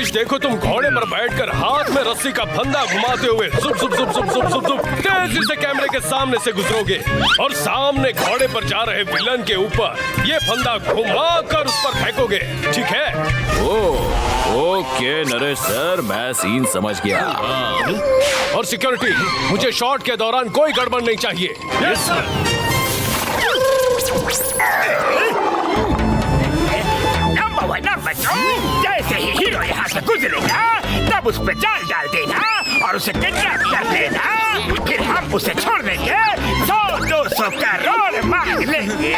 महेश, देखो तुम घोड़े पर बैठकर हाथ में रस्सी का फंदा घुमाते हुए जुप जुप जुप जुप जुप जुप जुप तेजी से कैमरे के सामने से गुजरोगे और सामने घोड़े पर जा रहे विलन के ऊपर ये फंदा घुमाकर उस पर फेंकोगे, ठीक है? ओके नरेश सर, मैं सीन समझ गया। और सिक्योरिटी, मुझे शॉट के दौरान कोई गड़बड़ नहीं चाहिए। Yes sir. जैसे ही हीरो यहाँ से गुजरेगा तब उस पे जाल डाल देना और उसे किडनैप कर लेना, फिर हम उसे छोड़ देंगे, 100-200 करोड़ मांग लेंगे।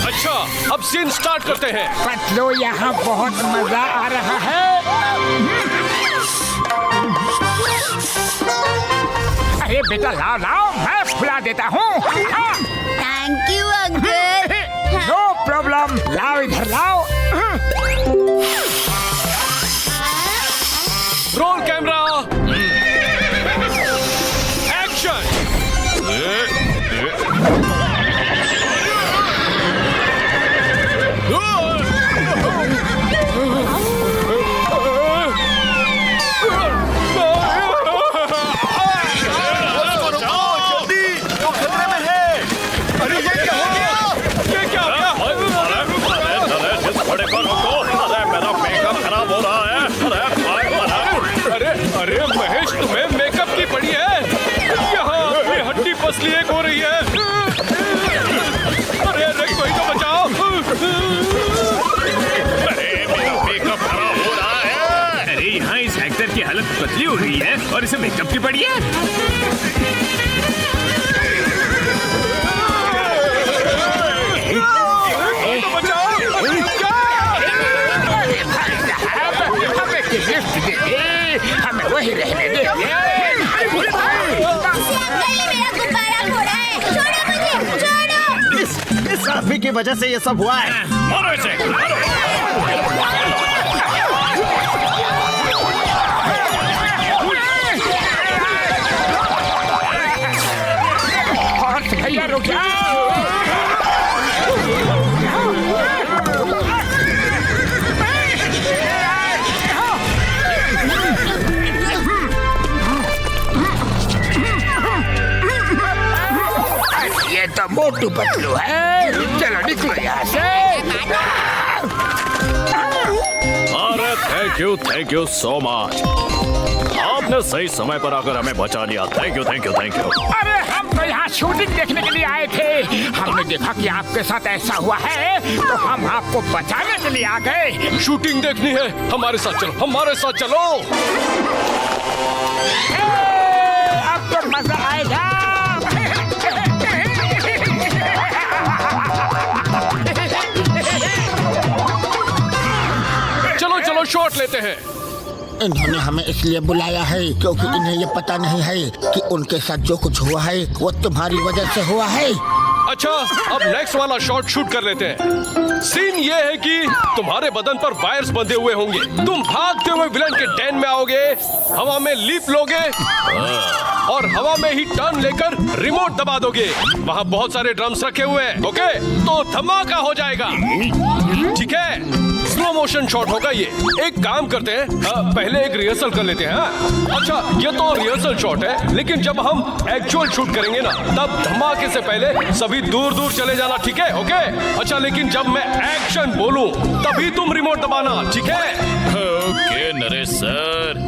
अच्छा, अब सीन स्टार्ट करते हैं। पतलो, यहाँ बहुत मजा आ रहा है। अरे बेटा लाओ लाओ, मैं फुला देता हूँ। Thank you uncle. No problem, लाओ इधर लाओ। Roll camera, action. असली एक हो रही है। अरे अरे कोई तो बचाओ। अरे मेरा मेकअप खराब हो रहा है। अरे यहाँ इस एक्टर की हालत पतली हो रही है और इसे मेकअप की पड़ी है। तो बचाओ। हमें गिफ्ट दे, हमें वही रहने दे। इस आदमी की वजह से ये सब हुआ है। मारो इसे, मारो। भैया रुक जाओ। ये तो मोटू पतलू है, चलो निकलो यहाँ से। अरे थैंक यू सो मच। आपने सही समय पर आकर हमें बचा लिया। Thank you. अरे हम तो यहाँ शूटिंग देखने के लिए आए थे। हमने देखा कि आपके साथ ऐसा हुआ है तो हम आपको बचाने के लिए आ गए। शूटिंग देखनी है? हमारे साथ चलो, हमारे साथ चलो। अब तो मजा आएगा। चलो शॉट लेते हैं। इन्होंने हमें इसलिए बुलाया है क्योंकि इन्हें ये पता नहीं है कि उनके साथ जो कुछ हुआ है वो तुम्हारी वजह से हुआ है। अच्छा, अब नेक्स्ट वाला शॉट शूट कर लेते हैं। सीन ये है कि तुम्हारे बदन पर वायर्स बंधे हुए होंगे, तुम भागते हुए विलन के डेन में आओगे, हवा में लीप लोगे और हवा में ही टर्न लेकर रिमोट दबा दोगे। वहाँ बहुत सारे ड्रम्स रखे हुए हैं। ओके, तो धमाका हो जाएगा। ठीक है, स्लो मोशन शॉट होगा ये। एक काम करते हैं, पहले एक रिहर्सल कर लेते हैं। अच्छा, ये तो रिहर्सल शॉट है, लेकिन जब हम एक्चुअल शूट करेंगे ना, तब धमाके से पहले सभी दूर दूर चले जाना, ठीक है? ओके? अच्छा, लेकिन जब मैं एक्शन बोलूं तभी तुम रिमोट दबाना, ठीक है? Okay Naresh sir.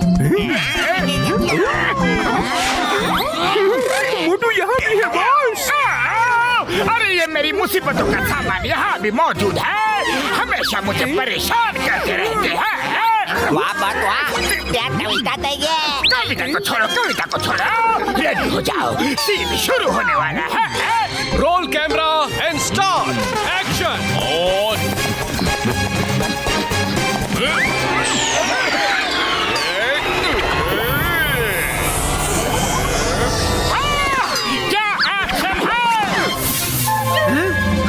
मोटू यहाँ भी है बॉस। अरे ये मेरी मुसीबतों का सामान यहाँ भी मौजूद है। हमेशा मुझे परेशान करते रहते हैं। वाह बात वाह, क्या कविता है ये? कविता को छोड़ो, रेडी हो जाओ, सीन शुरू होने वाला है। Roll camera and start, action. क्या एक्शन है?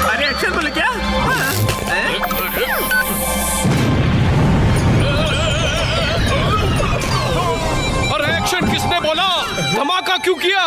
अरे एक्शन बोले क्या? और एक्शन किसने बोला? धमाका क्यों किया?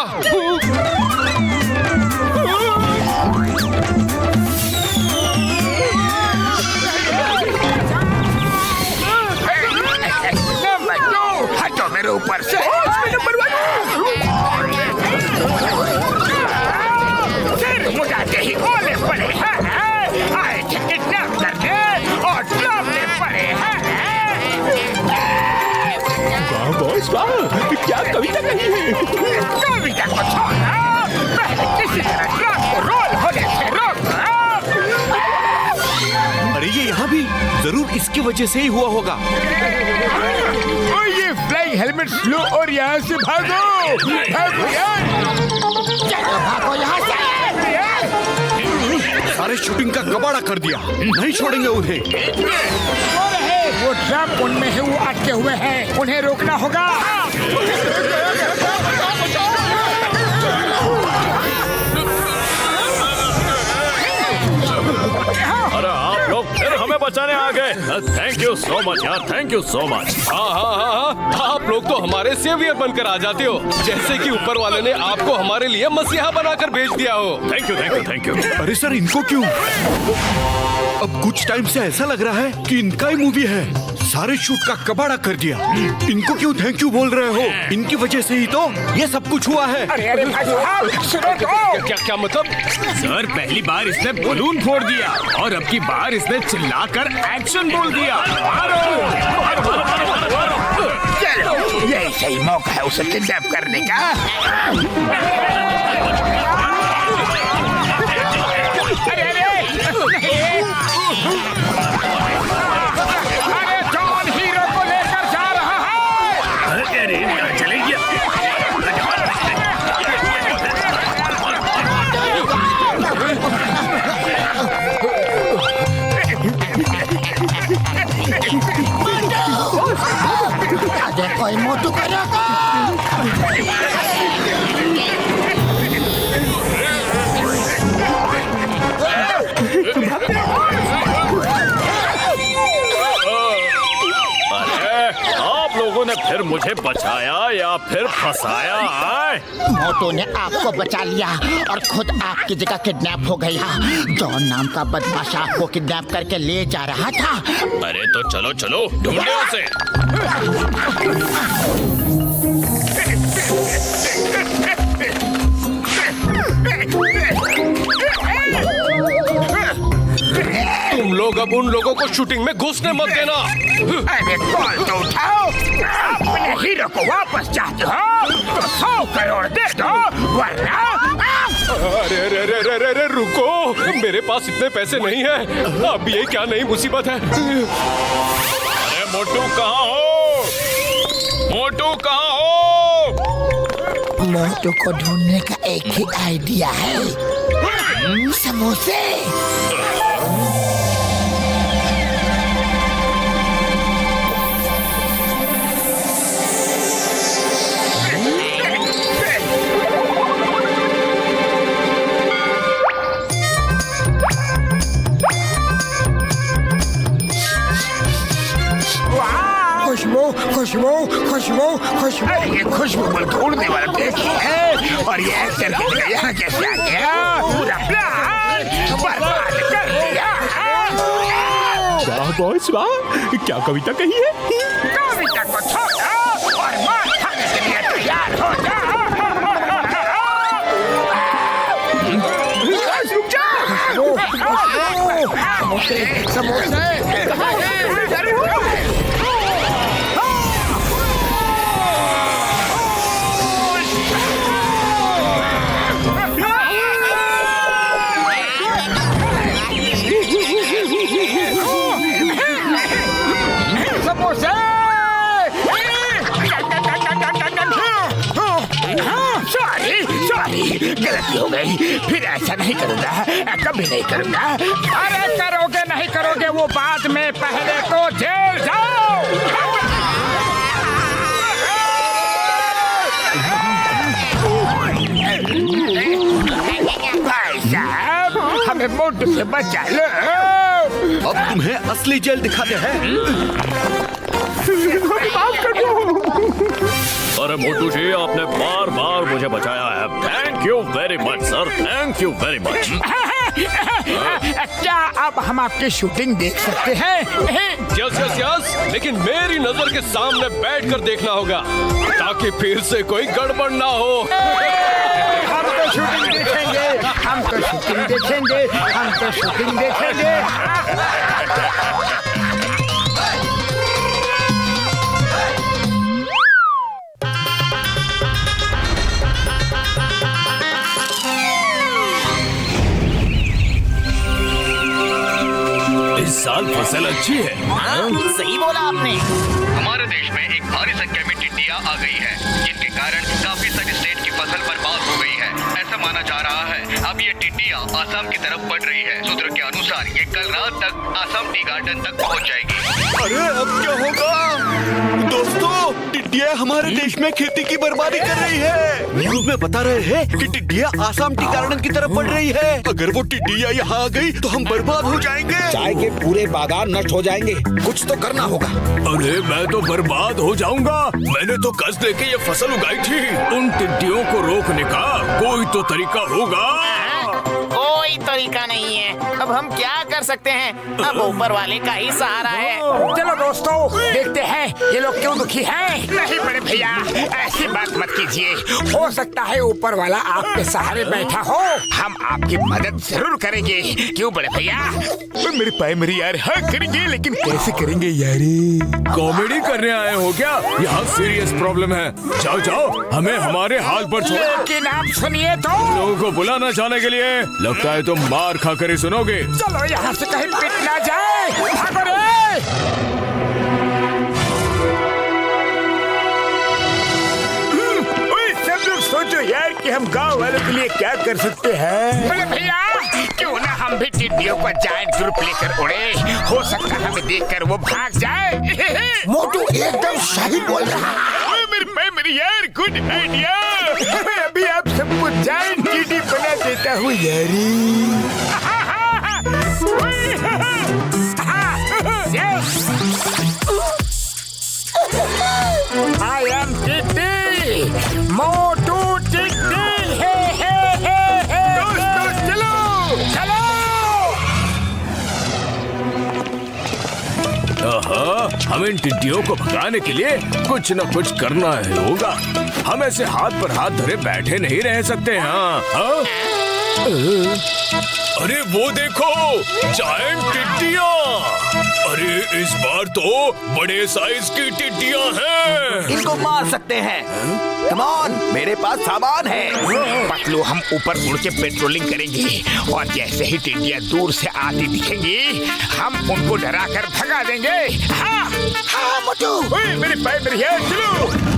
इसकी वजह से ही हुआ होगा। और ये फ्लाइंग हेलमेट लो और यहाँ से भागो, भागो यार। चलो भागो यहाँ से। सारे शूटिंग का कबाड़ा कर दिया, नहीं छोड़ेंगे उन्हें। वो ट्रक उनमें है, वो अटके हुए हैं, उन्हें रोकना होगा। अरे आप लोग फिर हमें बचाने आ गए। थैंक यू सो मच यार, थैंक यू सो मच। हाँ, आप लोग तो हमारे सेवियर बनकर आ जाते हो, जैसे कि ऊपर वाले ने आपको हमारे लिए मसीहा बनाकर भेज दिया हो। Thank you, thank you, thank you. अरे सर, इनको क्यों? अब कुछ टाइम से ऐसा लग रहा है कि इनका ही मूवी है। सारे शूट का कबाड़ा कर दिया। इनको क्यों थैंक यू बोल रहे हो? इनकी वजह से ही तो ये सब कुछ हुआ है। अरे भाई साहब, सुनो तो। क्या मतलब? सर, पहली बार इसने बलून फोड़ दिया और अब की बार इसने चिल्लाकर एक्शन बोल दिया। चलो, यही सही मौका है उसे किडनैप करने का। अरे जॉन हीरो को लेकर जा रहा है। अरे चले गया। अरे कोई मोटू करेगा। अरे आप लोगों ने फिर मुझे बचाया या फिर फंसाया है? मोटू ने आपको बचा लिया और खुद आपकी जगह किडनैप हो गया। जॉन नाम का बदमाश आपको किडनैप करके ले जा रहा था। अरे तो चलो चलो ढूंढे उसे। तुम लोग अब उन लोगों को शूटिंग में घुसने मत देना। अरे कॉल तो उठाओ। अपने हीरो को वापस चाहते हो तो 100 करोड़ दे दो, वरना अरे अरे अरे अरे अरे रुको, मेरे पास इतने पैसे नहीं है। अब ये क्या नई मुसीबत है? अरे मोटू कहाँ हो? मोटू कहाँ हो? मोटू को ढूंढने का एक ही आइडिया है, समोसे। खुशबू खुशबू खुशबू खुशबू। अरे ये खुशबू बल्कि उड़ने वाला देखी है, और ये एक्टर यहाँ कैसे आ गया? पूरा प्लान बर्बाद कर दिया। वाह बॉस वाह, क्या कविता कही है? कविता को छोड़ो और मार खाने के लिए तैयार हो जाओ। समोसे समोसे। गलती हो गई, फिर ऐसा नहीं करूंगा, कभी नहीं करूंगा। अरे करोगे नहीं करोगे वो बाद में, पहले तो जेल जाओ। भाई साहब, हमें मोटू से बचा लो। अब तुम्हें असली जेल दिखाते हैं। अरे मोटू जी, आपने बार बार मुझे बचाया है। Thank you very much sir, thank you very much. क्या अब हम आपकी शूटिंग देख सकते हैं? यस यस यस, लेकिन मेरी नजर के सामने बैठकर देखना होगा, ताकि फिर से कोई गड़बड़ ना हो। हम तो शूटिंग देखेंगे, हम तो शूटिंग देखेंगे, हम तो शूटिंग देखेंगे। इस साल फसल अच्छी है। सही बोला आपने। हमारे देश में एक भारी संख्या में टिड्डियां आ गई हैं, जिनके कारण काफी सारी स्टेट की फसल बर्बाद हो गई है। ऐसा माना जा रहा है अब ये टिड्डियां आसाम की तरफ बढ़ रही है। सूत्रों के अनुसार ये कल रात तक आसाम टी गार्डन तक पहुंच जाएगी। अरे अब क्या होगा दोस्तों? टिड्डियाँ हमारे देश में खेती की बर्बादी कर रही है। न्यूज में बता रहे हैं कि टिड्डियाँ आसाम टी गार्डन की तरफ बढ़ रही है। अगर वो टिड्डियाँ यहाँ आ गई तो हम बर्बाद हो जाएंगे। चाय के पूरे बागान नष्ट हो जाएंगे। कुछ तो करना होगा। अरे मैं तो बर्बाद हो जाऊंगा। मैंने तो कर्ज लेके ये फसल उगाई थी। उन टिड्डियों को रोकने का कोई तो तरीका होगा। कोई तरीका नहीं है। अब हम क्या कर सकते हैं? अब ऊपर वाले का ही सहारा है। चलो दोस्तों, देखते हैं ये लोग क्यों दुखी हैं। नहीं बड़े भैया, ऐसी बात मत कीजिए। हो सकता है ऊपर वाला आपके सहारे बैठा हो। हम आपकी मदद जरूर करेंगे। क्यों बड़े भैया? मेरे प्राइमरी यार, हाँ करेंगे, लेकिन कैसे करेंगे यारी? कॉमेडी करने आए हो क्या? यहाँ सीरियस प्रॉब्लम है। जाओ जाओ, हमें हमारे हाल पर छोड़ो। लेकिन आप सुनिए तो। लोगों को बुलाना जाने के लिए लगता है तुम मार खा कर ही सुनोगे। चलो यहाँ से कहीं पिट ना जाए। भागो रे। सब लोग सोचो यार कि हम गांव वालों के लिए क्या कर सकते हैं। बड़े भैया, क्यों ना हम भी टिड्डियों का जायंट ग्रुप लेकर उड़े। हो सकता है हमें देखकर वो भाग जाए। मोटू एकदम सही बोल रहा है। मेरी यार, गुड आइडिया। अभी आप सबको जायंट टिड्डी बना देता हूँ यारी। I am टिड्डी, मोटू टिड्डी। दोस्तों चलो चलो। हम इन टिड्डियों को भगाने के लिए कुछ न कुछ करना है होगा। हम ऐसे हाथ पर हाथ धरे बैठे नहीं रह सकते। हाँ? अरे वो देखो, जायंट टिड्डियाँ। अरे इस बार तो बड़े साइज की टिड्डियाँ हैं। इनको मार सकते हैं। कम ऑन, मेरे पास सामान है। पतलू, हम ऊपर उड़ के पेट्रोलिंग करेंगे और जैसे ही टिड्डियाँ दूर से आती दिखेंगी, हम उनको डरा कर भगा देंगे। हाँ हाँ मोटू। मेरे पैर है, चलो।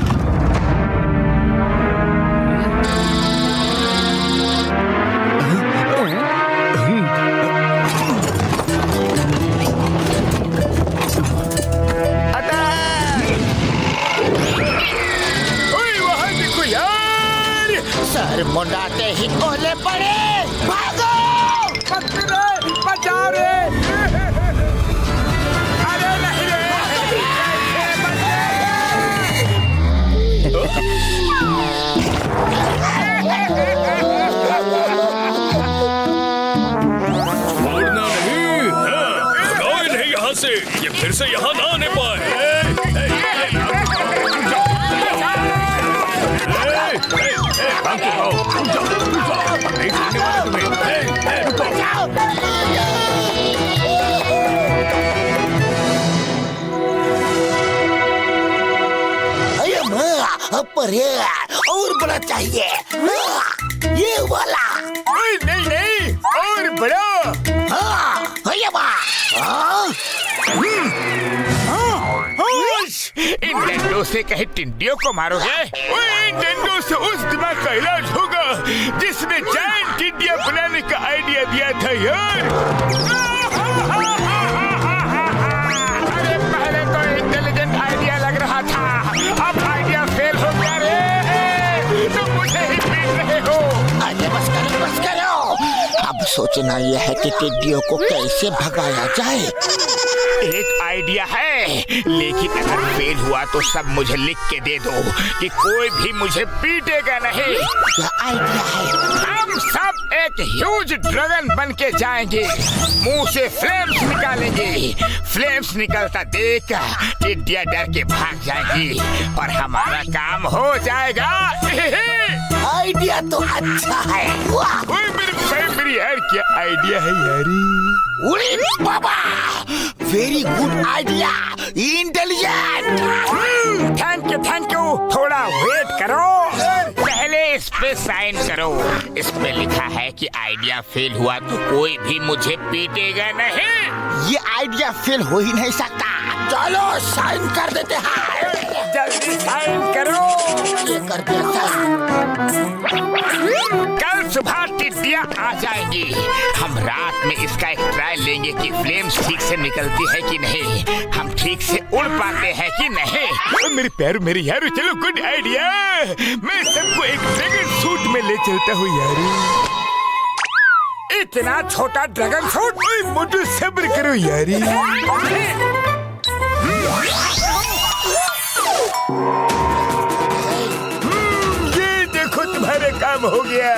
सर मुंडाते ही ओले पड़े। भागो! बचाओ रे। अरे नहीं रे। छोड़ना नहीं। भगाओ इन्हें यहाँ से। ये फिर से यहाँ ना आने पाए। पर और बड़ा चाहिए। ये वाला। नहीं नहीं, और बड़ा। हाँ, इन डंडों से कहीं टिड्डियों को मारोगे? इन डंडों से उस दिमाग का इलाज होगा जिसने जायंट टिड्डियाँ बनाने का आइडिया दिया था यार। अरे पहले तो इंटेलिजेंट आइडिया लग रहा था, अब आइडिया फेल हो गया रे। तुम मुझे ही पीट रहे हो। अरे बस करो। अब सोचना यह है कि टिड्डियों को कैसे भगाया जाए। एक आइडिया है, लेकिन अगर फेल हुआ तो सब मुझे लिख के दे दो कि कोई भी मुझे पीटेगा नहीं। क्या आइडिया है? हम सब एक ह्यूज ड्रैगन बन के जाएंगे, मुंह से फ्लेम्स निकालेंगे। फ्लेम्स निकलता देख टिड्डियाँ डर के भाग जाएंगी और हमारा काम हो जाएगा। आइडिया तो अच्छा है। मेरी यार, क्या आइडिया है यारी। उड़ी बाबा, very good idea, intelligent. Thank you. थोड़ा वेट करो, पहले इस पे साइन करो। इस पे लिखा है कि आइडिया फेल हुआ तो कोई भी मुझे पीटेगा नहीं। ये आइडिया फेल हो ही नहीं सकता। चलो साइन कर देते हैं। जल्दी साइन करो। ये कर दिया साइन। कल सुबह टिड्डियाँ आ जाएंगी। हम रात में इसका एक ट्रायल लेंगे कि फ्लेम्स ठीक से निकलती है कि नहीं, हम ठीक से उड़ पाते हैं कि नहीं। मेरे पैर मेरे यार, चलो गुड आइडिया। मैं सबको एक ड्रैगन सूट में ले चलता हूँ यार। इतना छोटा ड्रैगन सूट, मोटू सब्र करो यारी। ये देखो तुम्हारा काम हो गया।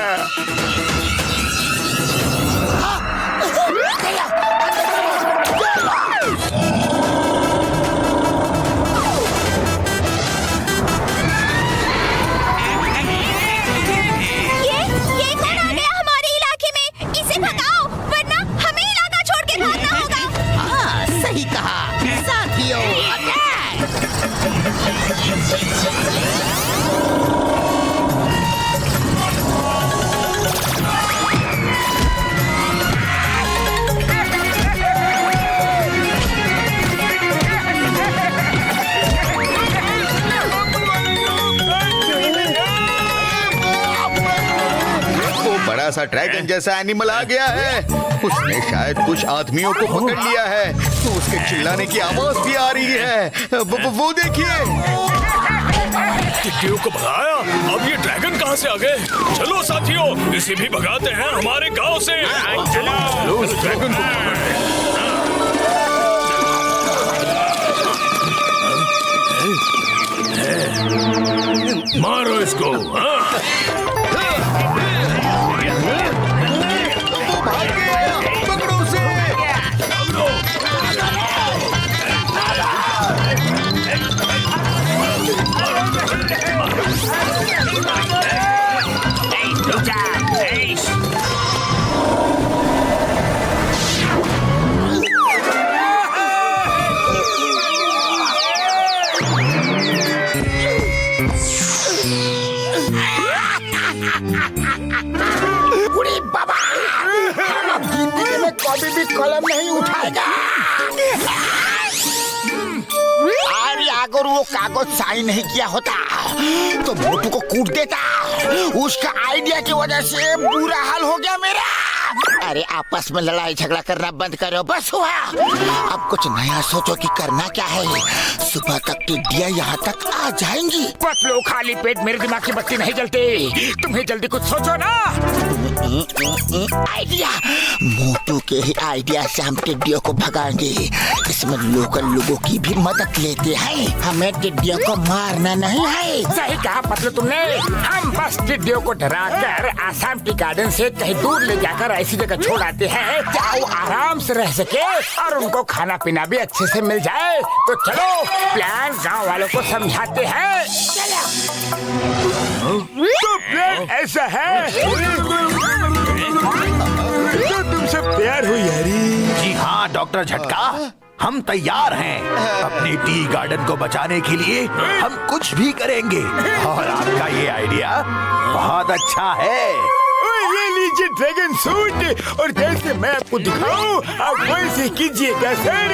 ये कौन आ गया हमारे इलाके में? इसे भगाओ वरना हमें इलाका छोड़ के भागना होगा। हाँ सही कहा साथियों। बड़ा सा ड्रैगन जैसा एनिमल आ गया है। उसने शायद कुछ आदमियों को पकड़ लिया है, तो उसके चिल्लाने की आवाज भी आ रही है। वो देखिए। टिड्डियों को भगाया, अब ये ड्रैगन कहाँ से आ गए? चलो साथियों, इसे भी भगाते हैं हमारे गांव से। चलो उस ड्रैगन को पकड़ते हैं। मारो इसको। पकड़ो उसे। उड़ी बाबा, हम अब जिंदगी में कभी भी कलम नहीं उठाएगा। अरे अगर वो कागज साइन नहीं किया होता तो मोटू को कूट देता। उसका आइडिया की वजह से बुरा हाल हो गया मेरा। अरे आपस में लड़ाई झगड़ा करना बंद करो, बस हुआ। अब कुछ नया सोचो कि करना क्या है। सुबह तक टिड्डियाँ यहाँ तक आ जाएंगी। पतलो खाली पेट मेरे दिमाग की बत्ती नहीं जलती। तुम्हें जल्दी कुछ सोचो ना। आइडिया, मोटू के ही आइडिया से हम टिड्डियों को भगाएंगे। इसमें लोकल लोगों की भी मदद लेते हैं। हमें टिड्डियों को मारना नहीं है। सही कहा पतलो तुमने। हम बस टिड्डियों को डराकर आसाम टी गार्डन से कहीं दूर ले जाकर ऐसी जगह छोड़ आते हैं जहाँ वो आराम से रह सके और उनको खाना पीना भी अच्छे से मिल जाए। तो चलो प्लान गांव वालों को समझाते हैं। तो प्लान ऐसा है। तो तुम सब तैयार हो यारी? जी हाँ डॉक्टर झटका, हम तैयार हैं। अपने टी गार्डन को बचाने के लिए हम कुछ भी करेंगे। और आपका ये आइडिया बहुत अच्छा है। ये लीजिए ड्रैगन सूट, और जैसे मैं आपको दिखाऊं आप वैसे कीजिएगा सर।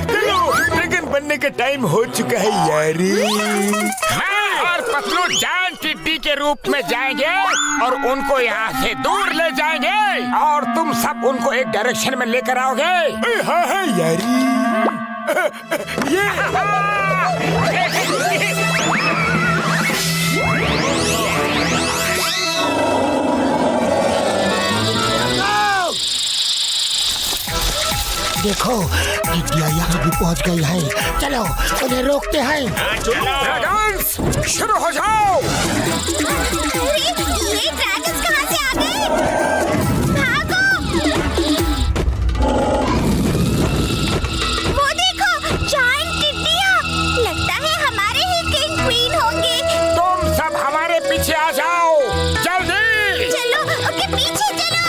चलो ड्रैगन बनने का टाइम हो चुका है यारी। मैं और पतलू जान टिड्डी के रूप में जाएंगे और उनको यहाँ से दूर ले जाएंगे और तुम सब उनको एक डायरेक्शन में लेकर आओगे। हाँ हाँ यारी। ये देखो टिड्डियाँ यहाँ भी पहुँच गई है। चलो उन्हें रोकते हैं। ड्रैगन्स शुरू हो जाओ। ये ड्रैगन्स कहाँ से आ गए? भागो! वो देखो जायंट टिड्डियाँ। लगता है हमारे ही किंग क्वीन होंगे। तुम सब हमारे पीछे आ जाओ जल्दी। चलो उनके पीछे चलो।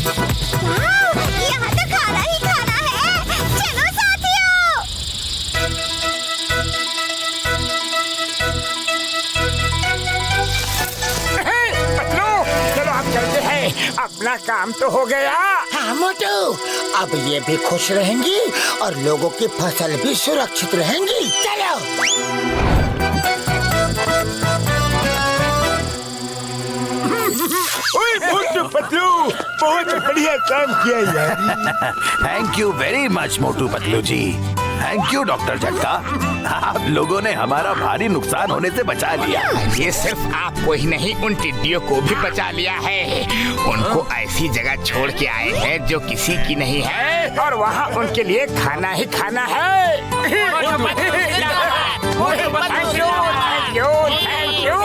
यहाँ तो खाना ही खाना है। चलो साथियों। पतलू, चलो हम चलते हैं, अपना काम तो हो गया। हाँ मोटू, अब ये भी खुश रहेंगी और लोगों की फसल भी सुरक्षित रहेंगी। चलो। ओए मोटू पतलू, बहुत बढ़िया काम किया यार। Thank you very much Motu Patlu ji. Thank you doctor Jhatka, आप लोगों ने हमारा भारी नुकसान होने से बचा लिया। ये सिर्फ आपको ही नहीं, उन टिड्डियों को भी बचा लिया है। उनको ऐसी जगह छोड़ के आए हैं जो किसी की नहीं है, और वहाँ उनके लिए खाना ही खाना है। Thank you, thank you, thank you.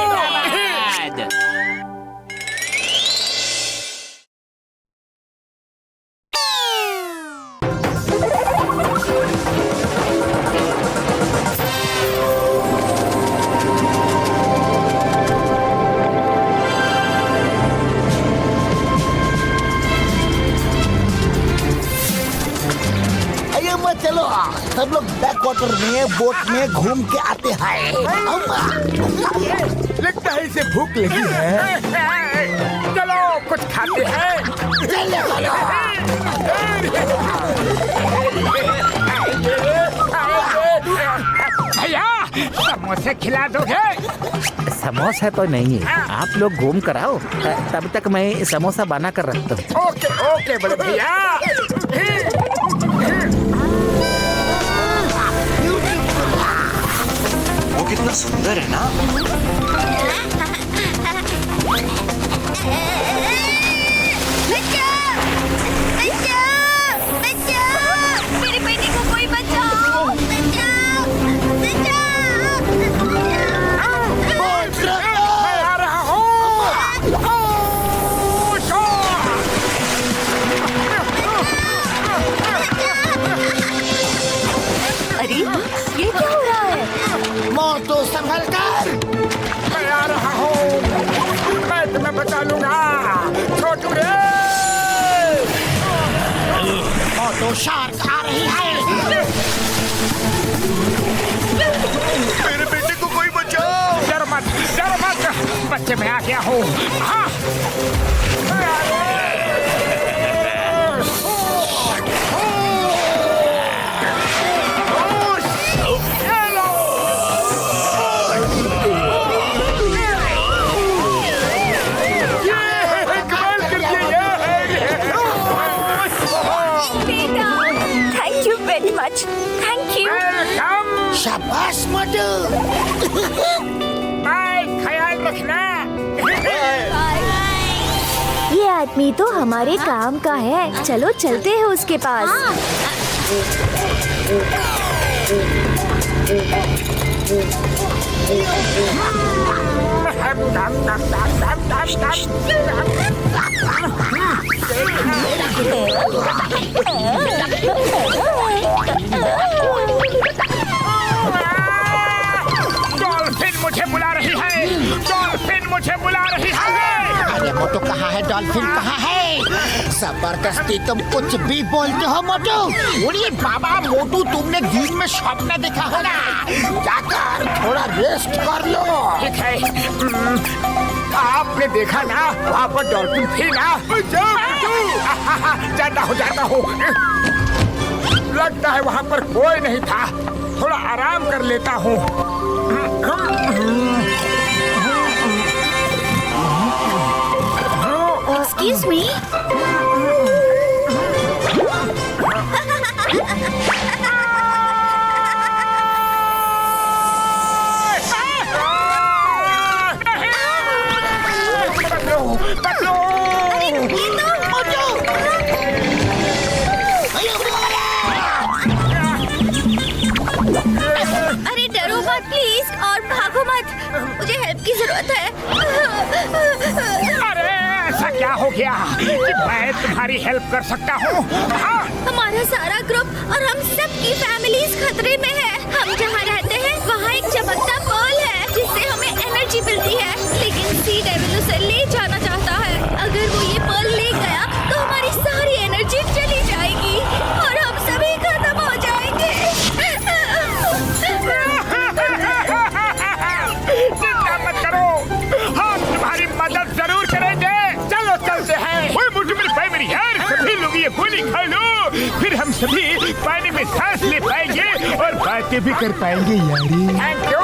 चलो सब लोग बैक वाटर में बोट में घूम के आते हैं। लगता है इसे भूख लगी है। चलो कुछ खाते हैं। भैया समोसे खिला दोगे? समोसा तो नहीं है, आप लोग घूम कर आओ, तब तक मैं समोसा बना कर रखता हूँ। ओके ओके बड़े भैया। वो कितना सुंदर है ना। मेरे बेटे को कोई बचाओ। मैं आ रहा हूँ। अरे ये क्या हो रहा है? मोटू संभल कर। मैं आ रहा हूँ, मैं तुम्हें बचा लूंगा। छोटू रे, मोटू शार्क आ रही है। मेरे बेटे को कोई बचाओ। डर मत, बच्चे मैं आ गया हूँ। हाँ। शाबाश मोटू। ख्याल रखना। ये आदमी तो हमारे काम का है, चलो चलते हैं उसके पास। डॉल्फिन मुझे बुला रही है, डॉल्फिन मुझे बुला रही है। अरे मोटू कहाँ है, डॉल्फिन कहाँ है? जबरदस्ती तुम कुछ भी बोलते हो मोटू। उड़िए बाबा मोटू, तुमने दिन में स्वप्न देखा होगा, जाकर थोड़ा रेस्ट कर लो। ठीक है, आपने देखा ना वहाँ पर डॉल्फिन थी ना? जाता हूँ। लगता है वहाँ पर कोई नहीं था, थोड़ा आराम कर लेता हूँ। Excuse me? अरे डरो मत प्लीज, और भागो मत, मुझे हेल्प की जरूरत है। अरे ऐसा क्या हो गया कि मैं तुम्हारी हेल्प कर सकता हूँ? हमारा सारा ग्रुप और हम सब की फैमिलीज खतरे में है। हम जहाँ रहते हैं वहाँ एक चमकता पर्ल है जिससे हमें एनर्जी मिलती है, लेकिन सी डेविल उसे ले जाना चाहता है। अगर वो ये पर्ल ले गया तो हमारी ये गोली खा लो, फिर हम सभी पानी में सांस ले पाएंगे और बातें भी कर पाएंगे यारी। Thank you.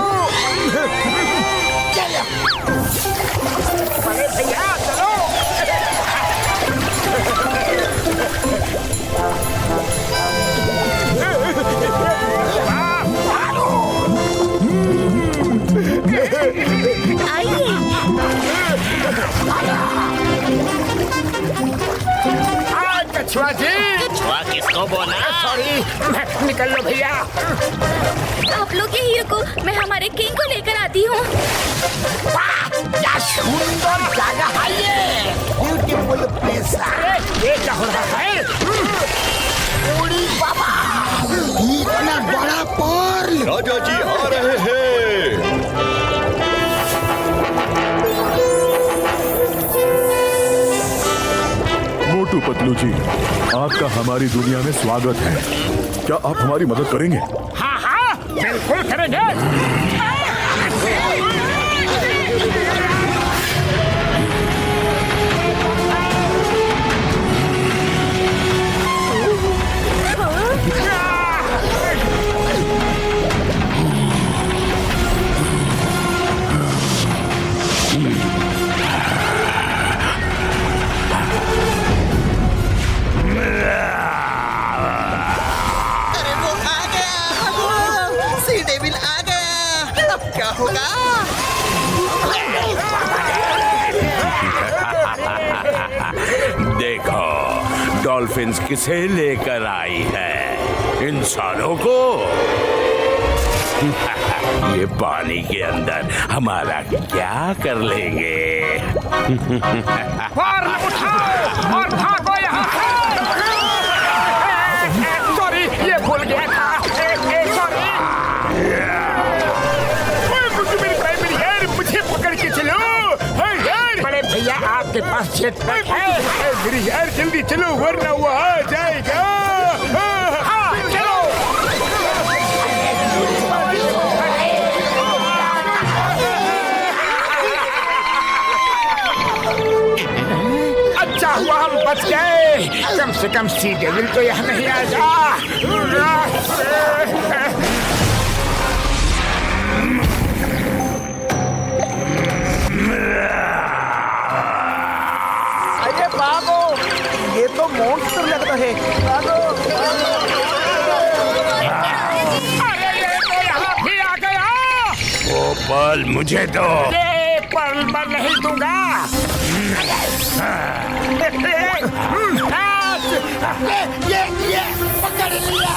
अरे भैया चलो। कछुआ जी, कछुआ किसको बोला? सॉरी, निकल लो भैया। आप लोग यही रुको, मैं हमारे किंग को लेकर आती हूँ। क्या सुंदर जगह है ये, ब्यूटीफुल प्लेस है। ये क्या हो रहा है? ओड़ी बाबा, इतना बड़ा पर्ल। राजा जी आ रहे हैं। मोटू पतलू जी, आपका हमारी दुनिया में स्वागत है। क्या आप हमारी मदद करेंगे? हाँ हाँ, बिल्कुल करेंगे। देखो डॉल्फिन्स किसे लेकर आई है, इंसानों को। ये पानी के अंदर हमारा क्या कर लेंगे? उठाओ और भागो यहाँ से। सॉरी, ये भूल गया था। मुझे पकड़ के चलो। बड़े भैया आपके पास जेट पैक है? मेरी यार जल्दी चलो वरना वो आ जाएगा। चलो। अच्छा हुआ हम बच गए, कम से कम सी डेविल तो यहाँ नहीं आएगा। अरे भागो, ये तो मॉन्स्टर लगता है। भागो। अरे ये तो यहाँ भी आ गया। वो पल मुझे दो। ये पल मैं नहीं दूंगा। ये पकड़ लिया।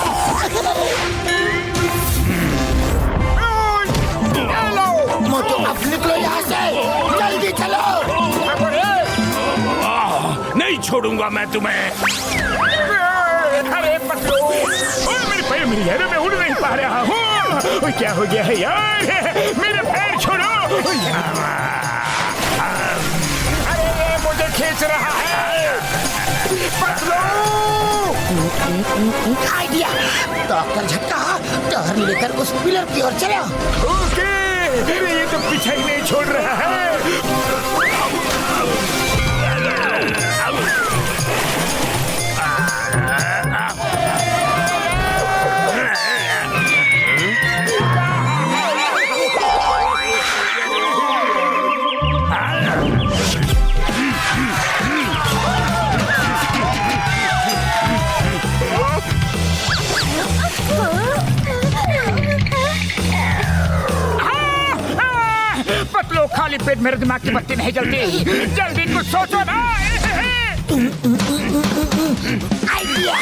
मोटू अब निकलो यहाँ से, जल्दी चलो। नहीं छोड़ूंगा मैं तुम्हें। अरे पतलू, मेरे पैर, मेरी यार, मैं उड़ नहीं पा रहा हूँ। क्या हो गया है यार? मेरे पैर छोड़ो। अरे मुझे खींच रहा है। पतलू, आइडिया। डॉक्टर झटका टहर लेकर उस पिलर की ओर चलो। ओके, ये तो पीछे ही नहीं छोड़ रहा है। पतलू, खाली पेट मेरे दिमाग की बत्ती नहीं जलती। जल्दी कुछ सोचो ना। आइडिया।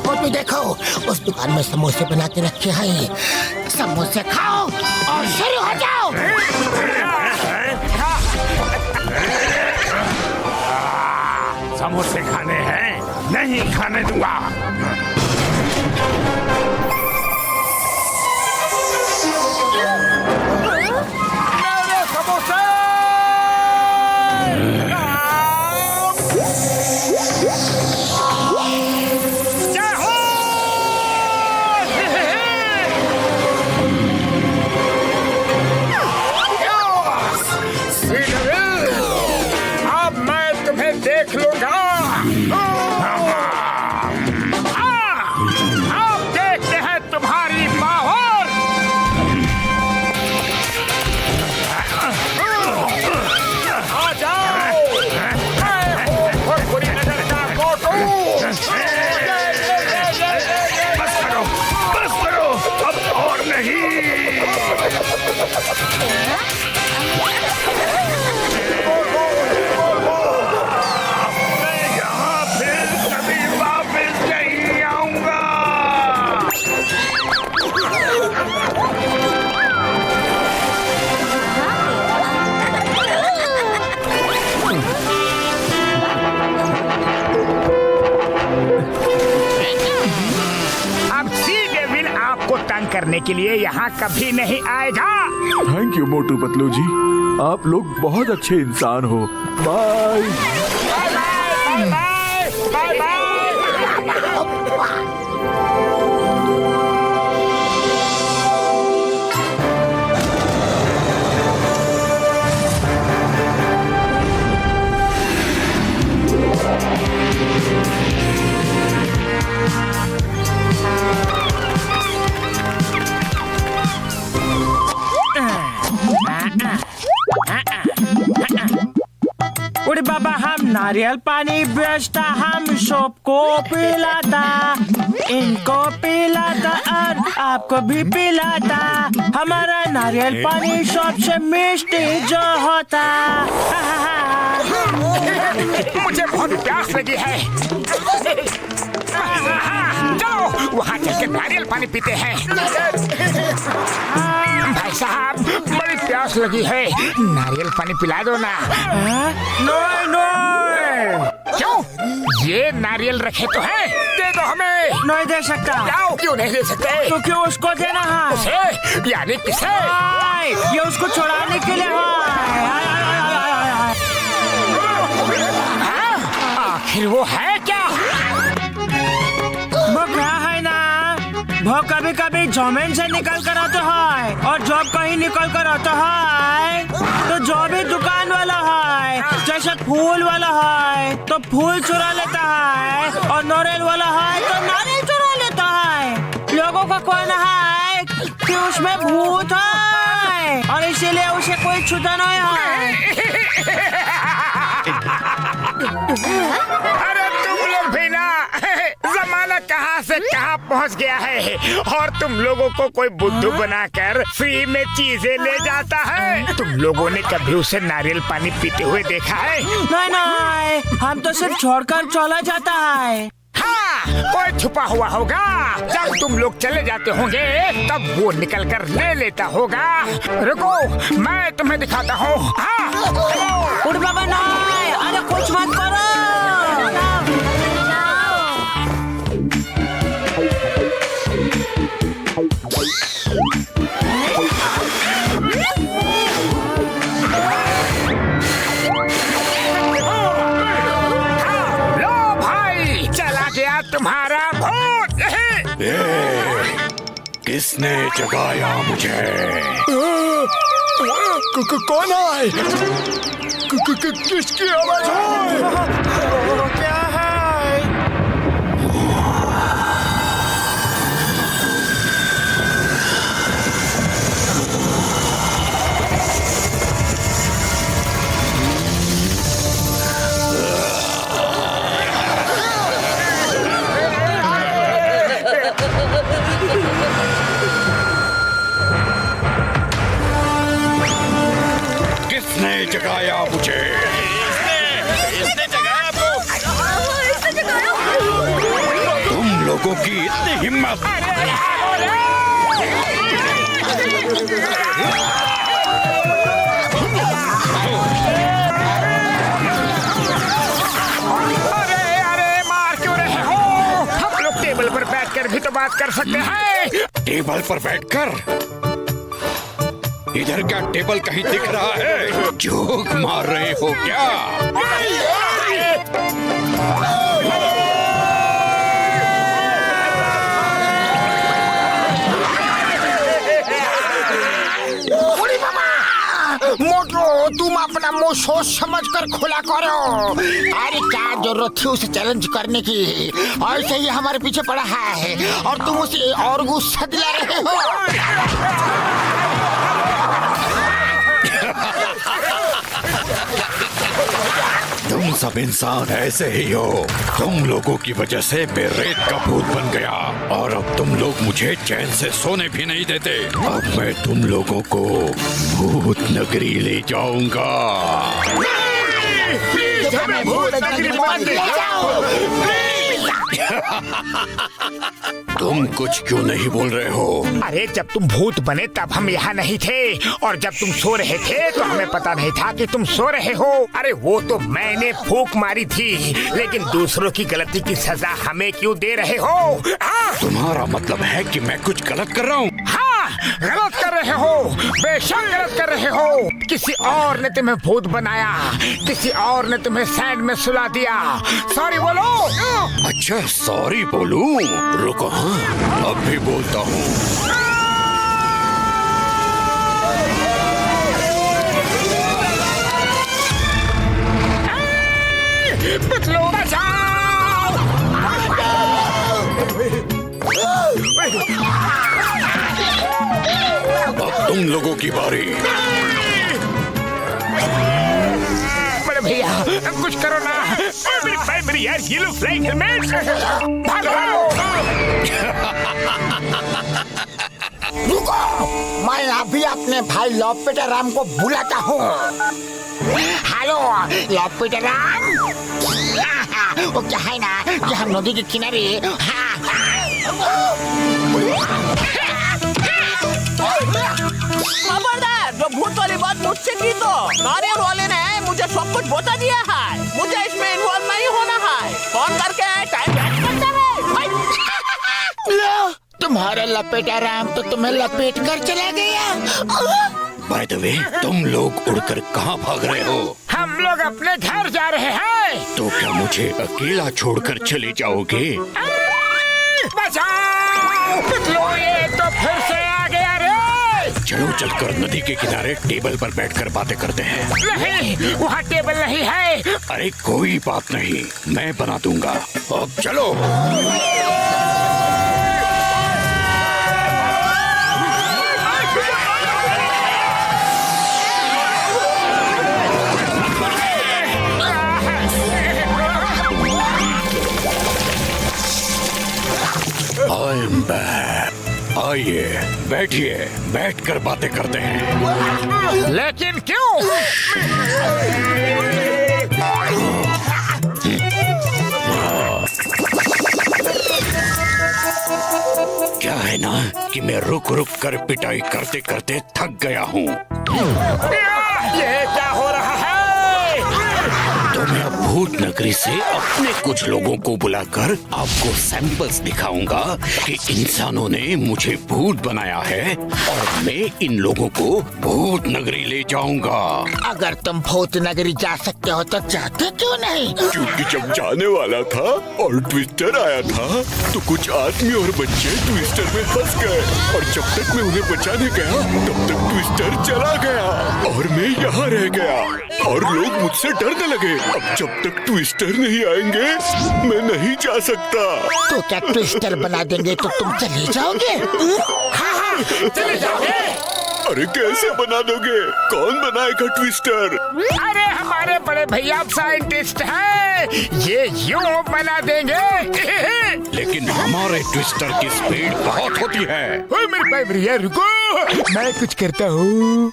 मोटू देखो, उस दुकान में समोसे बना के रखे हैं। समोसे खाओ और शुरू हो जाओ। समोसे खाने हैं? नहीं खाने दूंगा। देख लूंगा। अब देखते हैं तुम्हारी पावर। आ जाओ और बुरी नजर का मोटू। बस करो, अब और नहीं। मैं यहाँ फिर कभी वापस नहीं आऊंगा। अब सी डेविल आपको तंग करने के लिए यहाँ कभी नहीं आएगा। थैंक यू मोटू पतलू जी, आप लोग बहुत अच्छे इंसान हो। Bye. Bye bye bye bye. उड़े बाबा हम नारियल पानी बेचता, हम सबको पिलाता, इनको पिलाता और आपको भी पिलाता। हमारा नारियल पानी सबसे मिष्टी जो होता। मुझे बहुत प्यास लगी है। जाओ वहाँ चल के नारियल पानी पीते हैं। भाई साहब बड़ी प्यास लगी है, नारियल पानी पिला दो ना। नहीं नहीं, क्यों? ये नारियल रखे तो हैं, दे दो हमें। नहीं दे सकता। जाओ, क्यों नहीं दे सकते? क्योंकि उसको देना है। उसे? यानी किसे? ये उसको छुड़ाने के लिए हाँ? आखिर वो है क्या? वो क्या है ना, वो कभी कभी जमीन से निकल कर आता है, और जब कहीं निकल कर आता है तो जो भी दुकान वाला है, जैसे फूल वाला है तो फूल चुरा लेता है, और नारियल वाला है तो नारियल चुरा लेता है। लोगों का कहना है कि उसमें भूत है और इसीलिए उसे कोई छूता नहीं है। अरे तुम लोग भी ना, जमाना कहाँ से कहाँ पहुँच गया है, और तुम लोगों को कोई बुद्धू बनाकर फ्री में चीजें ले जाता है। तुम लोगों ने कभी उसे नारियल पानी पीते हुए देखा है? नहीं नहीं, हम तो सिर्फ छोड़कर चला जाता है। हाँ, कोई छुपा हुआ होगा। जब तुम लोग चले जाते होंगे तब वो निकल कर ले लेता होगा। रुको, मैं तुम्हें दिखाता हूँ। हाँ, उड़ बाबा नहीं, अरे कुछ मत करो। लो भाई, चला गया तुम्हारा भूत। किसने जगाया मुझे? कौन है? किसकी आवाज है? क्या है? किसने जगाया मुझे? इसने जगाया आपको। तुम लोगों की इतनी हिम्मत! अरे मार क्यों रहे हो? हम लोग टेबल पर बैठकर भी तो बात कर सकते हैं। टेबल पर बैठकर? इधर क्या टेबल कहीं दिख रहा है? जोक मार रहे हो क्या? मोटू, तुम अपना अपना मुंह सोच समझ कर खुला करो। अरे क्या जरूरत थी उसे चैलेंज करने की? ऐसे ही हमारे पीछे पड़ा है और तुम उसे और गुस्सा दिला रहे हो। तुम सब इंसान ऐसे ही हो। तुम लोगों की वजह से मैं रेत का भूत बन गया और अब तुम लोग मुझे चैन से सोने भी नहीं देते। अब मैं तुम लोगों को भूत नगरी ले जाऊंगा। हमें भूत नगरी मत ले जाओ। तुम कुछ क्यों नहीं बोल रहे हो? अरे जब तुम भूत बने तब हम यहाँ नहीं थे और जब तुम सो रहे थे तो हमें पता नहीं था कि तुम सो रहे हो। अरे वो तो मैंने फूंक मारी थी, लेकिन दूसरों की गलती की सजा हमें क्यों दे रहे हो? तुम्हारा मतलब है कि मैं कुछ गलत कर रहा हूँ? हाँ, गलत कर रहे हो, बेशक गलत कर रहे हो। किसी और ने तुम्हें भूत बनाया, किसी और ने तुम्हें सैंड में सुला दिया। सॉरी बोलो। अच्छा सॉरी बोलूं? रुको, हाँ अब भी बोलता हूँ। बचलो, बचाओ। अब तुम लोगों की बारी। बड़े भैया कुछ करो ना। मेरी यार ये लो फ्लाइंग हेलमेट। भागो। रुको, मैं अभी अपने भाई लॉपीटर राम को बुलाता हूँ। हेलो लॉपीटर राम। वो क्या है ना कि हम नदी के किनारे। खबरदार, जो भूत वाली बात मुझसे की तो नारियल वाले ने मुझे सब कुछ बता दिया है। मुझे इसमें इन्वॉल्व नहीं होना है। फोन करके टाइम वेस्ट करता है। तुम्हारा लपेटा राम तो तुम्हें लपेट कर चला गया। बाय द वे, तुम लोग उड़कर कहाँ भाग रहे हो? हम लोग अपने घर जा रहे हैं। तो क्या मुझे अकेला छोड़कर चले जाओगे? बचाओ! लो ये तो फिर से आ गया रे। चलो चलकर नदी के किनारे टेबल पर बैठकर बातें करते हैं। नहीं, वहाँ टेबल नहीं है। अरे कोई बात नहीं, मैं बना दूंगा। अब चलो। आइए बैठिए, बैठकर बातें करते हैं। लेकिन क्यों? क्या है ना कि मैं रुक रुक कर पिटाई करते करते थक गया हूँ। ये क्या हो रहा है? तो मैं अब भूत नगरी से अपने कुछ लोगों को बुलाकर आपको सैंपल्स दिखाऊंगा कि इंसानों ने मुझे भूत बनाया है और मैं इन लोगों को भूत नगरी ले जाऊंगा। अगर तुम भूत नगरी जा सकते हो तो जाते क्यों नहीं? क्योंकि जब जाने वाला था और ट्विस्टर आया था तो कुछ आदमी और बच्चे ट्विस्टर में फंस गए और जब तक मैं उन्हें बचाने गया तब तक ट्विस्टर चला गया और मैं यहाँ रह गया और लोग मुझसे डरने लगे। अब जब तक ट्विस्टर नहीं आएंगे मैं नहीं जा सकता। तो क्या ट्विस्टर बना देंगे तो तुम चले जाओगे? हाँ, चले जाओगे। अरे कैसे बना दोगे? कौन बनाएगा ट्विस्टर? अरे हमारे बड़े भैया साइंटिस्ट हैं, ये यूं बना देंगे। लेकिन हमारे ट्विस्टर की स्पीड बहुत होती है। ओए मेरे भाई भैया रुको, मैं कुछ करता हूँ।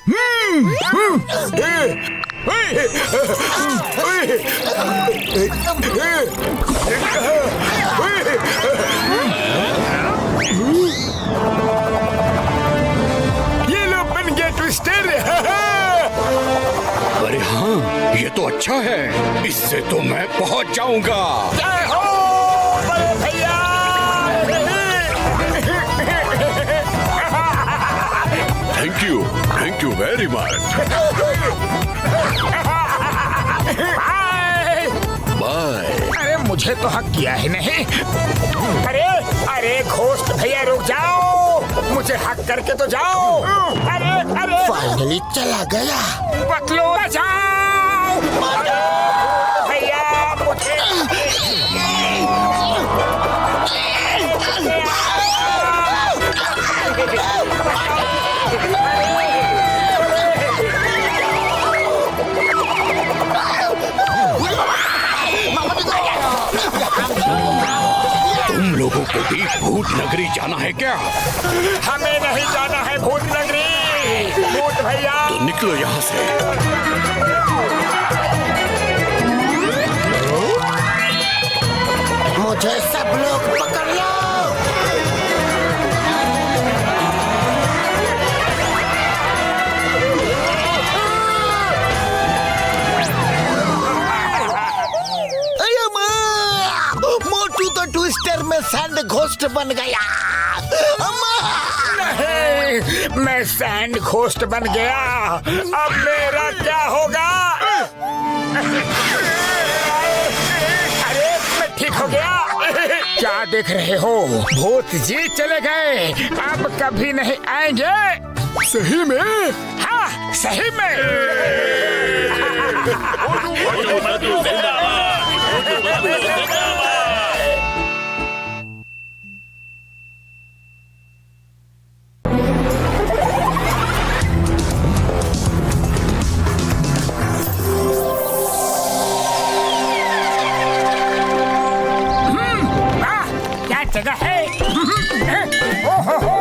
ये लो बन गया ट्विस्टर। अरे हाँ, ये तो अच्छा है, इससे तो मैं पहुंच जाऊंगा। जय हो बड़े भैया। Thank you very much. Bye. अरे मुझे तो हक किया ही नहीं। अरे घोस्ट भैया रुक जाओ, मुझे हक करके तो जाओ। अरे फाइनली चला गया। पतलू बचाओ। भैया मुझे तुम लोगों को भी भूत नगरी जाना है क्या? हमें नहीं जाना है भूत नगरी। भूत भैया तो निकलो यहाँ से। मुझे सब लोग पकड़ लो। अरे माँ, मोटू तो ट्विस्टर में सैंड घोस्ट बन गया। अम्मा! नहीं, मैं सैंड घोस्ट बन गया। अब मेरा क्या होगा? अरे मैं ठीक हो गया। क्या देख रहे हो? भूत जी चले गए, अब कभी नहीं आएंगे। सही में? हाँ, सही में। क्या जगह है? ओहो,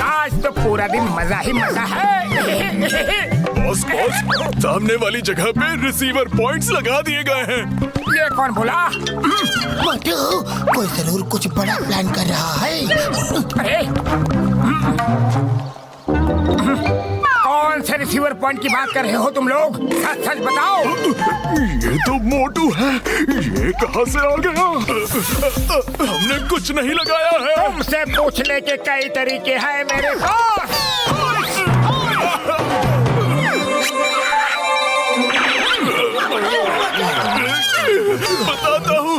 आज तो पूरा दिन मजा ही मजा है। बॉस, सामने वाली जगह पे रिसीवर पॉइंट्स लगा दिए गए हैं। ये कौन बोला? मोटू, कोई जरूर कुछ बड़ा प्लान कर रहा है। अरे कौन से रिसीवर पॉइंट की बात कर रहे हो तुम लोग? सच सच बताओ। ये तो मोटू है, ये कहाँ से आ गया? हमने कुछ नहीं लगाया है। तुमसे पूछने के कई तरीके हैं मेरे पास। बताता हूँ,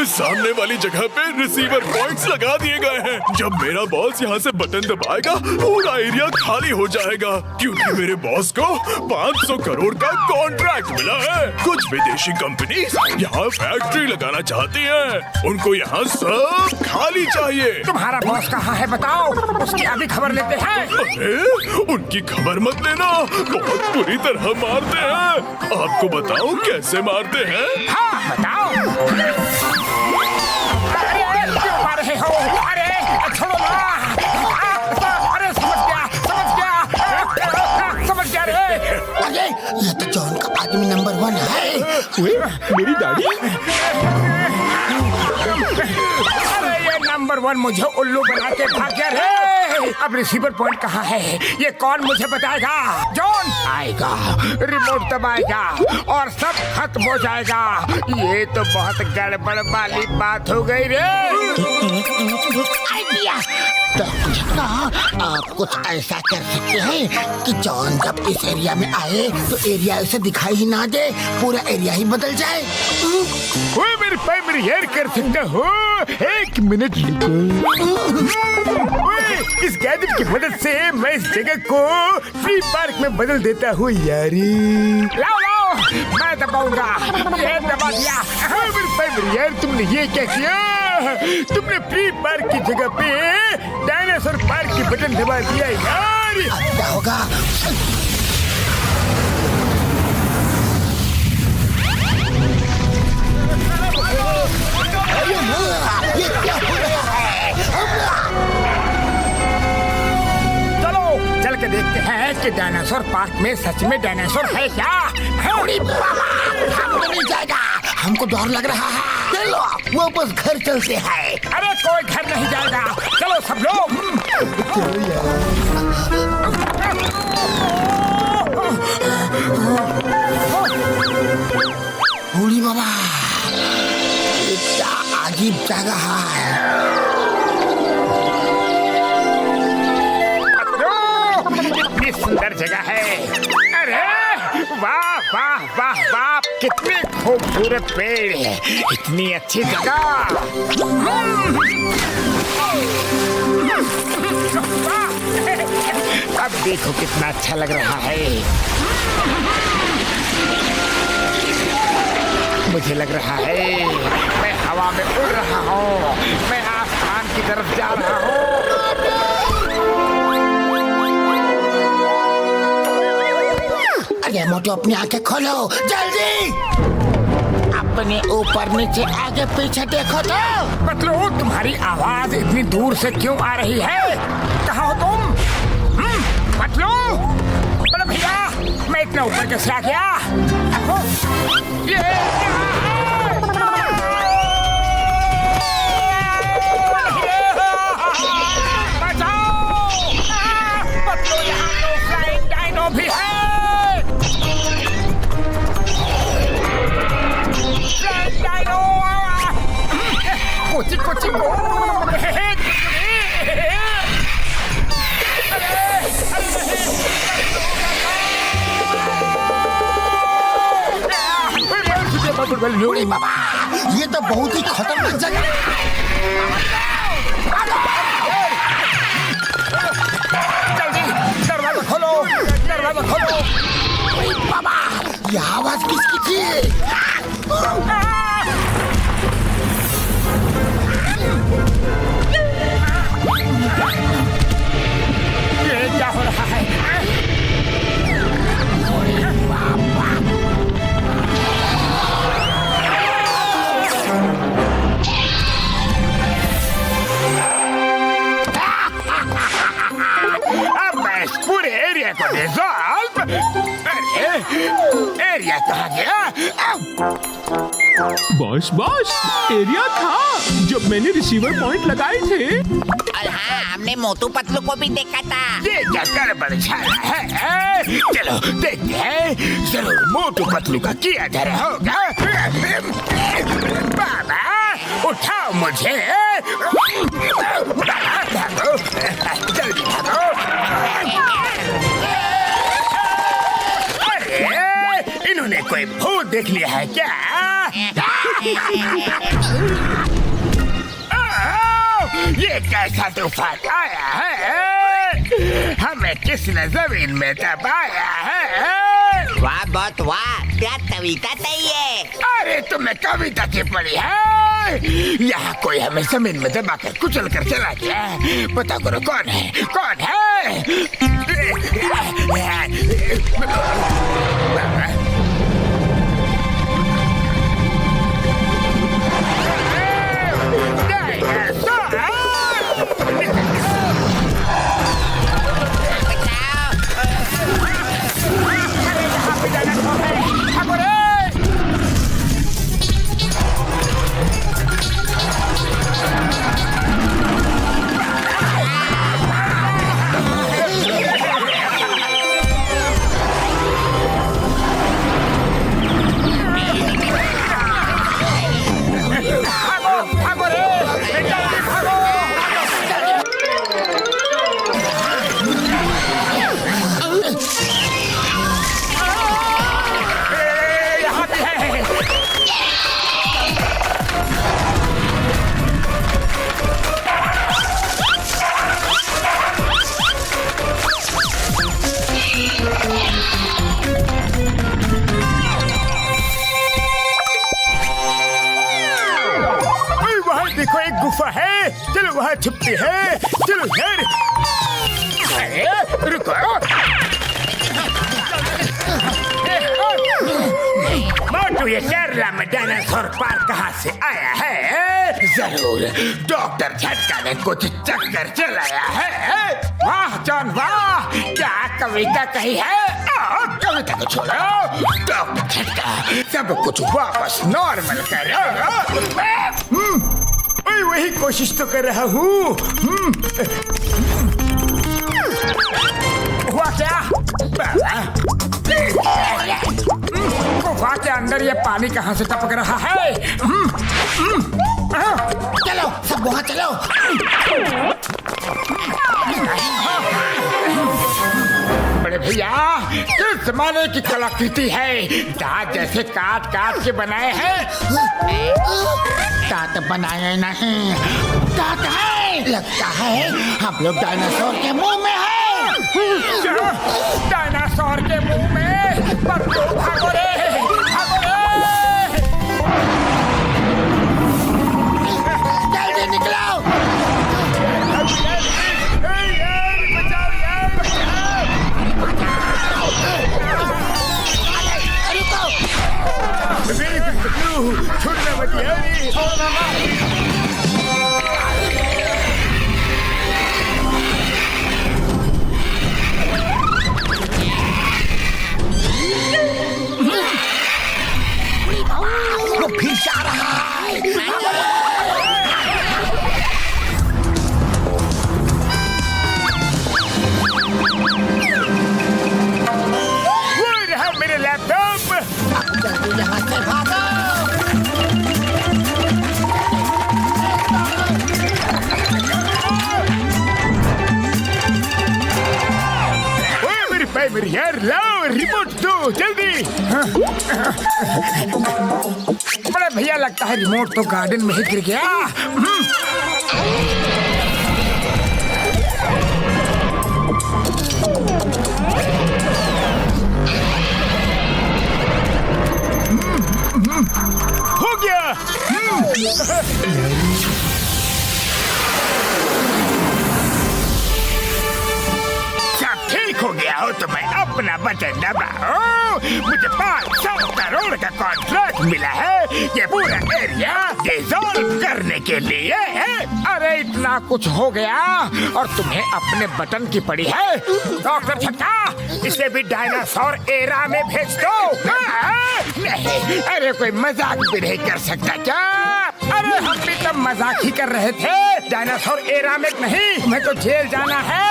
सामने वाली जगह पे रिसीवर पॉइंट्स लगा दिए गए हैं। जब मेरा बॉस यहाँ से बटन दबाएगा पूरा एरिया खाली हो जाएगा, क्योंकि मेरे बॉस को 500 करोड़ का कॉन्ट्रैक्ट मिला है। कुछ विदेशी कंपनी यहाँ फैक्ट्री लगाना चाहती हैं। उनको यहाँ सब खाली चाहिए। तुम्हारा बॉस कहाँ है बताओ, उसकी अभी खबर लेते हैं। अरे उनकी खबर मत लेना, बहुत बुरी तरह मारते हैं। आपको बताऊं कैसे मारते हैं? हाँ बताओ। अरे क्यों मार रहे हो? अरे छोड़ो ना। अरे समझ गया रे। अरे ये तो जॉन का आदमी नंबर 1 है। मेरी दाढ़ी? अरे ये नंबर 1 मुझे उल्लू बना के भाग गया रे। अब रिसीवर पॉइंट कहाँ है? ये कौन मुझे बताएगा? जॉन आएगा, रिमोट दबाएगा और सब खत्म हो जाएगा। ये तो बहुत गड़बड़ वाली बात हो गई रे। आइडिया तो आप कुछ ऐसा कर सकते हैं कि जॉन जब इस एरिया में आए तो एरिया इसे दिखाई ही ना दे, पूरा एरिया ही बदल जाए। वो मेरे फेवरिट कर सकता हो। एक मिनट इस गैजेट की मदद से मैं इस जगह को फ्री पार्क में बदल देता हूँ यारी। लाओ लाओ, मैं दबाऊंगा। ये दबा दिया। यार तुमने ये क्या किया? तुमने फ्री पार्क की जगह पे डायनासोर पार्क की बटन दबा दिया यार। क्या होगा? ये क्या हो रहा है? चलो चल के देखते हैं कि डायनासोर पार्क में सच में डायनासोर है क्या? हम नहीं जाएगा, हमको डर लग रहा है। चलो वापस घर चलते हैं। अरे कोई घर नहीं जाएगा, चलो सब लोग। होली बाबा, क्या अजीब जगह है। इतनी सुंदर जगह है। अरे वाह वाह वाह वाह, कितने खूबसूरत पेड़ है, इतनी अच्छी जगह। अब देखो कितना अच्छा लग रहा है। मुझे लग रहा है मैं हवा में उड़ रहा हूँ, मैं आसमान की तरफ जा रहा हूँ। अरे मोटू अपनी आंखें खोलो जल्दी, अपने ऊपर नीचे आगे पीछे देखो तो। पतलू तुम्हारी आवाज इतनी दूर से क्यों आ रही है? कहाँ हो तुम? पतलू, बड़े भैया मैं इतना ऊपर कैसे आ गया? ये क्या है? बचाओ! पतलू यहाँ तो फ्लाइंग डायनो भी है। Flying dino! कुछ कुछ लोड़ी बाबा, ये तो बहुत ही खतरनाक जगह है। जल्दी दरवाजा खोलो, दरवाजा खोलो। बाबा, ये आवाज किसकी थी? ये क्या हो रहा है? अब मैं इस पूरे एरिया को डिसॉल्व। अरे एरिया कहाँ गया? बॉस एरिया था जब मैंने रिसीवर पॉइंट लगाए थे। और हाँ, हमने मोटू पतलू को भी देखा था। ये क्या गड़बड़ छाया है? चलो देखते हैं, जरूर मोटू पतलू का किया जा रहा होगा। बाबा उठाओ मुझे, भागो, जल्दी भागो। अरे इन्होंने कोई भूत देख लिया है क्या? ये कैसा तूफान आया है? हमें किसने जमीन में दबाया है? वाह बहुत वाह, क्या कविता सही है। अरे तुमने कविता की पढ़ी है? यहाँ कोई हमें जमीन में दबाकर कुचल कर चला गया। पता करो कौन है, कौन है? देखो एक गुफा है, चलो वहाँ छुपते हैं। चलो यार, अरे रुको, मोटू ये केरला में डायनासोर पार्क कहाँ से आया है? जरूर डॉक्टर झटका ने कुछ चक्कर चलाया है। वाह जॉन वाह, क्या कविता कही है? कविता को छोड़ो, डॉक्टर झटका सब कुछ वापस नॉर्मल करो। वही कोशिश तो कर रहा हूँ। हुआ क्या? गुफा के अंदर ये पानी कहाँ से टपक रहा है? चलो सब वहाँ चलो। बड़े भैया किस जमाने की कलाकृति है? दांत जैसे काट काट के बनाए हैं। दांत बनाए नहीं, दांत है। लगता है हम लोग डायनासोर के मुंह में है। डायनासोर के मुंह में बंदूक, भागो रे, भागो रे। जल्दी निकलो। बचाओ यार, बचाओ। छोड़ना मत यार। वो फिर से आ रहा है। वो रहा मेरे लैपटॉप। जल्दी यहाँ से भागो। ओए मेरी प्राइमरी यार, लाओ रिमोट दो जल्दी। बड़े भैया, लगता है रिमोट तो गार्डन में ही गिर गया। हो गया। सब ठीक हो गया हो तो मैं अपना बटन दबाऊं। मुझे 500 करोड़ का कॉन्ट्रैक्ट मिला है ये पूरा एरिया डिसॉल्व करने के लिए है। अरे इतना कुछ हो गया और तुम्हें अपने बटन की पड़ी है। डॉक्टर झटका, इसे भी डायनासोर एरा में भेज दो। नहीं, अरे कोई मजाक भी नहीं कर सकता क्या? अरे हम भी तब मजाक ही कर रहे थे। डायनासोर एरा में नहीं, तुम्हें तो जेल जाना है।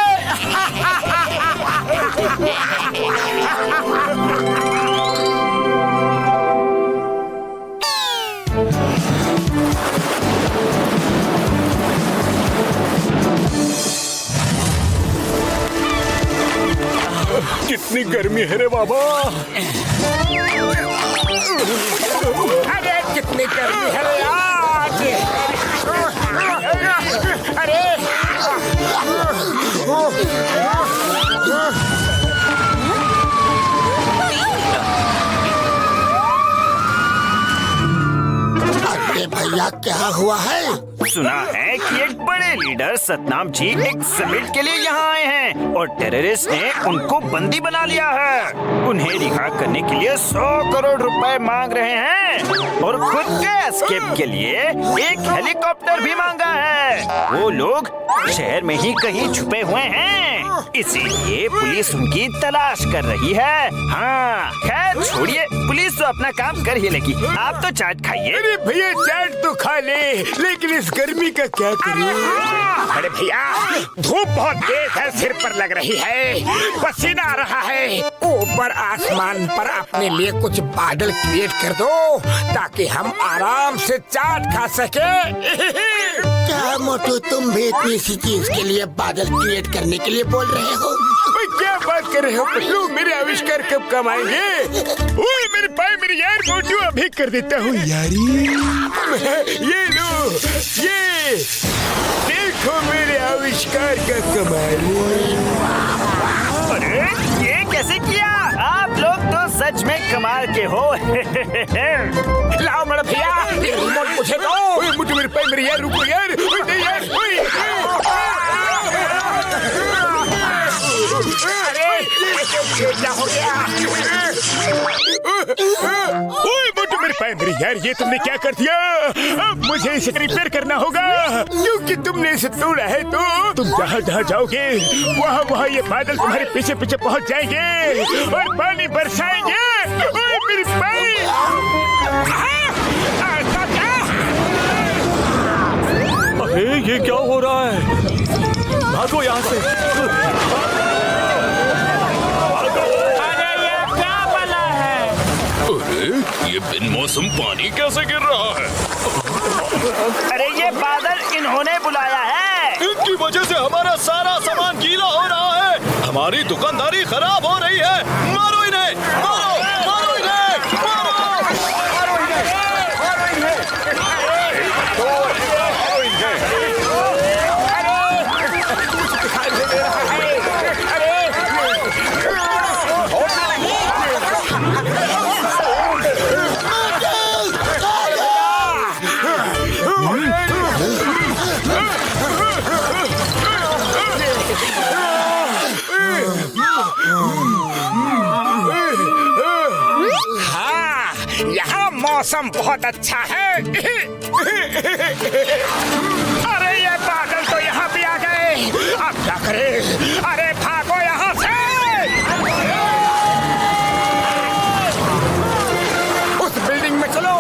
कितनी गर्मी है रे बाबा। अरे कितनी गर्मी है आज। अरे अरे भैया, क्या हुआ है? सुना है कि एक बड़े लीडर सतनाम जी एक समिट के लिए यहाँ आए हैं और टेररिस्ट ने उनको बंदी बना लिया है। उन्हें रिहा करने के लिए 100 करोड़ रुपए मांग रहे हैं और खुद के एस्केप के लिए एक हेलीकॉप्टर भी मांगा है। वो लोग शहर में ही कहीं छुपे हुए हैं, इसीलिए पुलिस उनकी तलाश कर रही है। हाँ खैर छोड़िए, पुलिस तो अपना काम कर ही लेगी। आप तो चाट खाइए। अरे भैया, चाट तो खा ले, लेकिन इस गर्मी का क्या करूं? अरे भैया, धूप बहुत तेज है, सिर पर लग रही है, पसीना आ रहा है। ऊपर आसमान पर अपने लिए कुछ बादल क्रिएट कर दो ताकि हम आराम से चाट खा सके। क्या मोटू, तुम भी इतनी सी चीज के लिए बादल क्रिएट करने के लिए बोल रहे हो? क्या बात कर रहे हो पल्लू? मेरे आविष्कार कब कम आएंगे? ओए मेरे भाई, मेरी यार मोटू, अभी कर देता हूँ यारी। ये लो, ये देखो मेरे आविष्कार का कमाल। अरे ये कैसे किया? आप लोग तो सच में कमाल के हो। लाओ मेरा भैया, ये रिमोट मुझे दो। ओए मुझे मेरे भाई, मेरी यार रुको यार। ओए नहीं यार, अरे क्या हो गया? ओए मोटू मेरे भाई, मेरी यार, ये तुमने क्या कर दिया? अब मुझे इसे रिपेयर करना होगा, क्योंकि तुमने इसे तोड़ा है। तो तुम जहाँ जहाँ जाओगे वहाँ ये बादल तुम्हारे पीछे पीछे पहुँच जाएंगे और पानी बरसाएंगे। ओए मेरी भाई, ऐसा क्या? अरे ये क्या हो रहा है? भागो यहाँ से। ये बिन मौसम पानी कैसे गिर रहा है? अरे ये बादल इन्होंने बुलाया है। इनकी वजह से हमारा सारा सामान गीला हो रहा है, हमारी दुकानदारी खराब हो रही है। मारो इन्हें, मारो, मारो इन्हें, मारो। मौसम बहुत अच्छा है। अरे ये बादल तो यहाँ भी आ गए, अब क्या करें? अरे भागो यहाँ से! उस बिल्डिंग में चलो।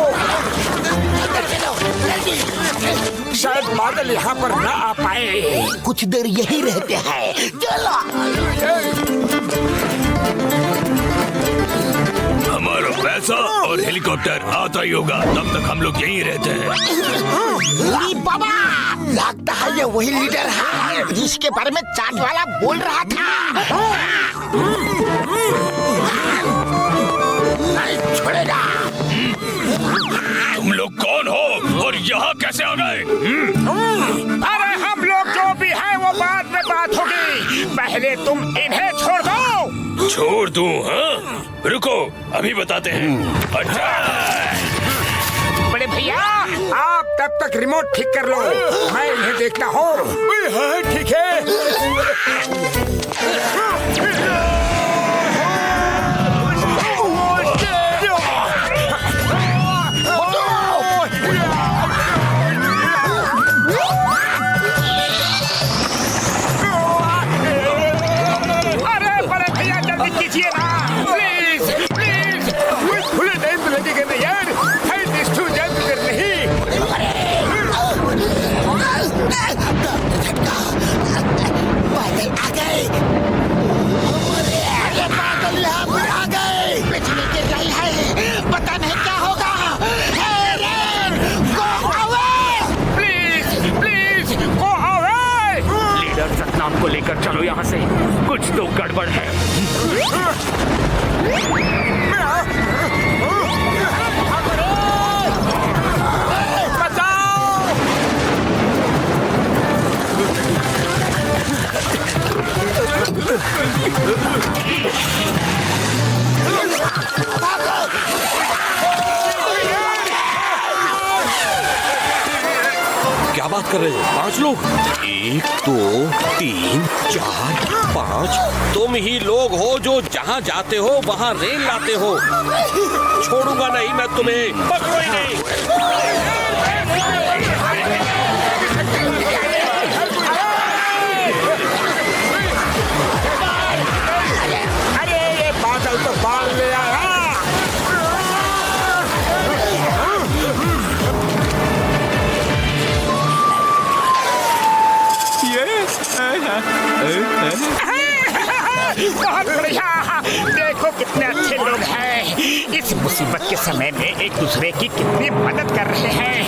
शायद बादल यहाँ पर न आ पाए। कुछ देर यही रहते हैं, चलो। हमारा पैसा और हेलीकॉप्टर आता ही होगा, तब तक हम लोग यहीं रहते हैं। बाबा, लगता है ये वही लीडर है जिसके बारे में चाट वाला बोल रहा था। नहीं छोड़ेगा। तुम लोग कौन हो और यहाँ कैसे आ गए? अरे हम लोग जो भी हैं वो बाद में बात होगी, पहले तुम इन्हें छोड़ दो। छोड़ दूं? हाँ, रुको अभी बताते हैं। अच्छा बड़े भैया, आप तब तक रिमोट ठीक कर लो, मैं इन्हें देखता हूँ। ठीक है। अरे बड़े भैया जल्दी कीजिए ना, प्लीज प्लीज। खुले नहीं तो लगेगा ना यार, बादल आ गए। बादल यहाँ पर आ गए। बिजली गिर रही है, पता नहीं क्या होगा। Please please go away. Leader Satnam को लेकर चलो यहाँ से, कुछ तो गड़बड़ है। क्या बात कर रहे हो? 5 लोग? 1 2 3 4 5। तुम ही लोग हो जो जहाँ जाते हो वहाँ रेल लाते हो। छोड़ूंगा नहीं मैं तुम्हें, पकड़ो ही नहीं। अरे ये बादल तो बाल ले आया। बहुत बढ़िया, देखो कितने अच्छे लोग हैं। इस मुसीबत के समय में एक दूसरे की कितनी मदद कर रहे हैं।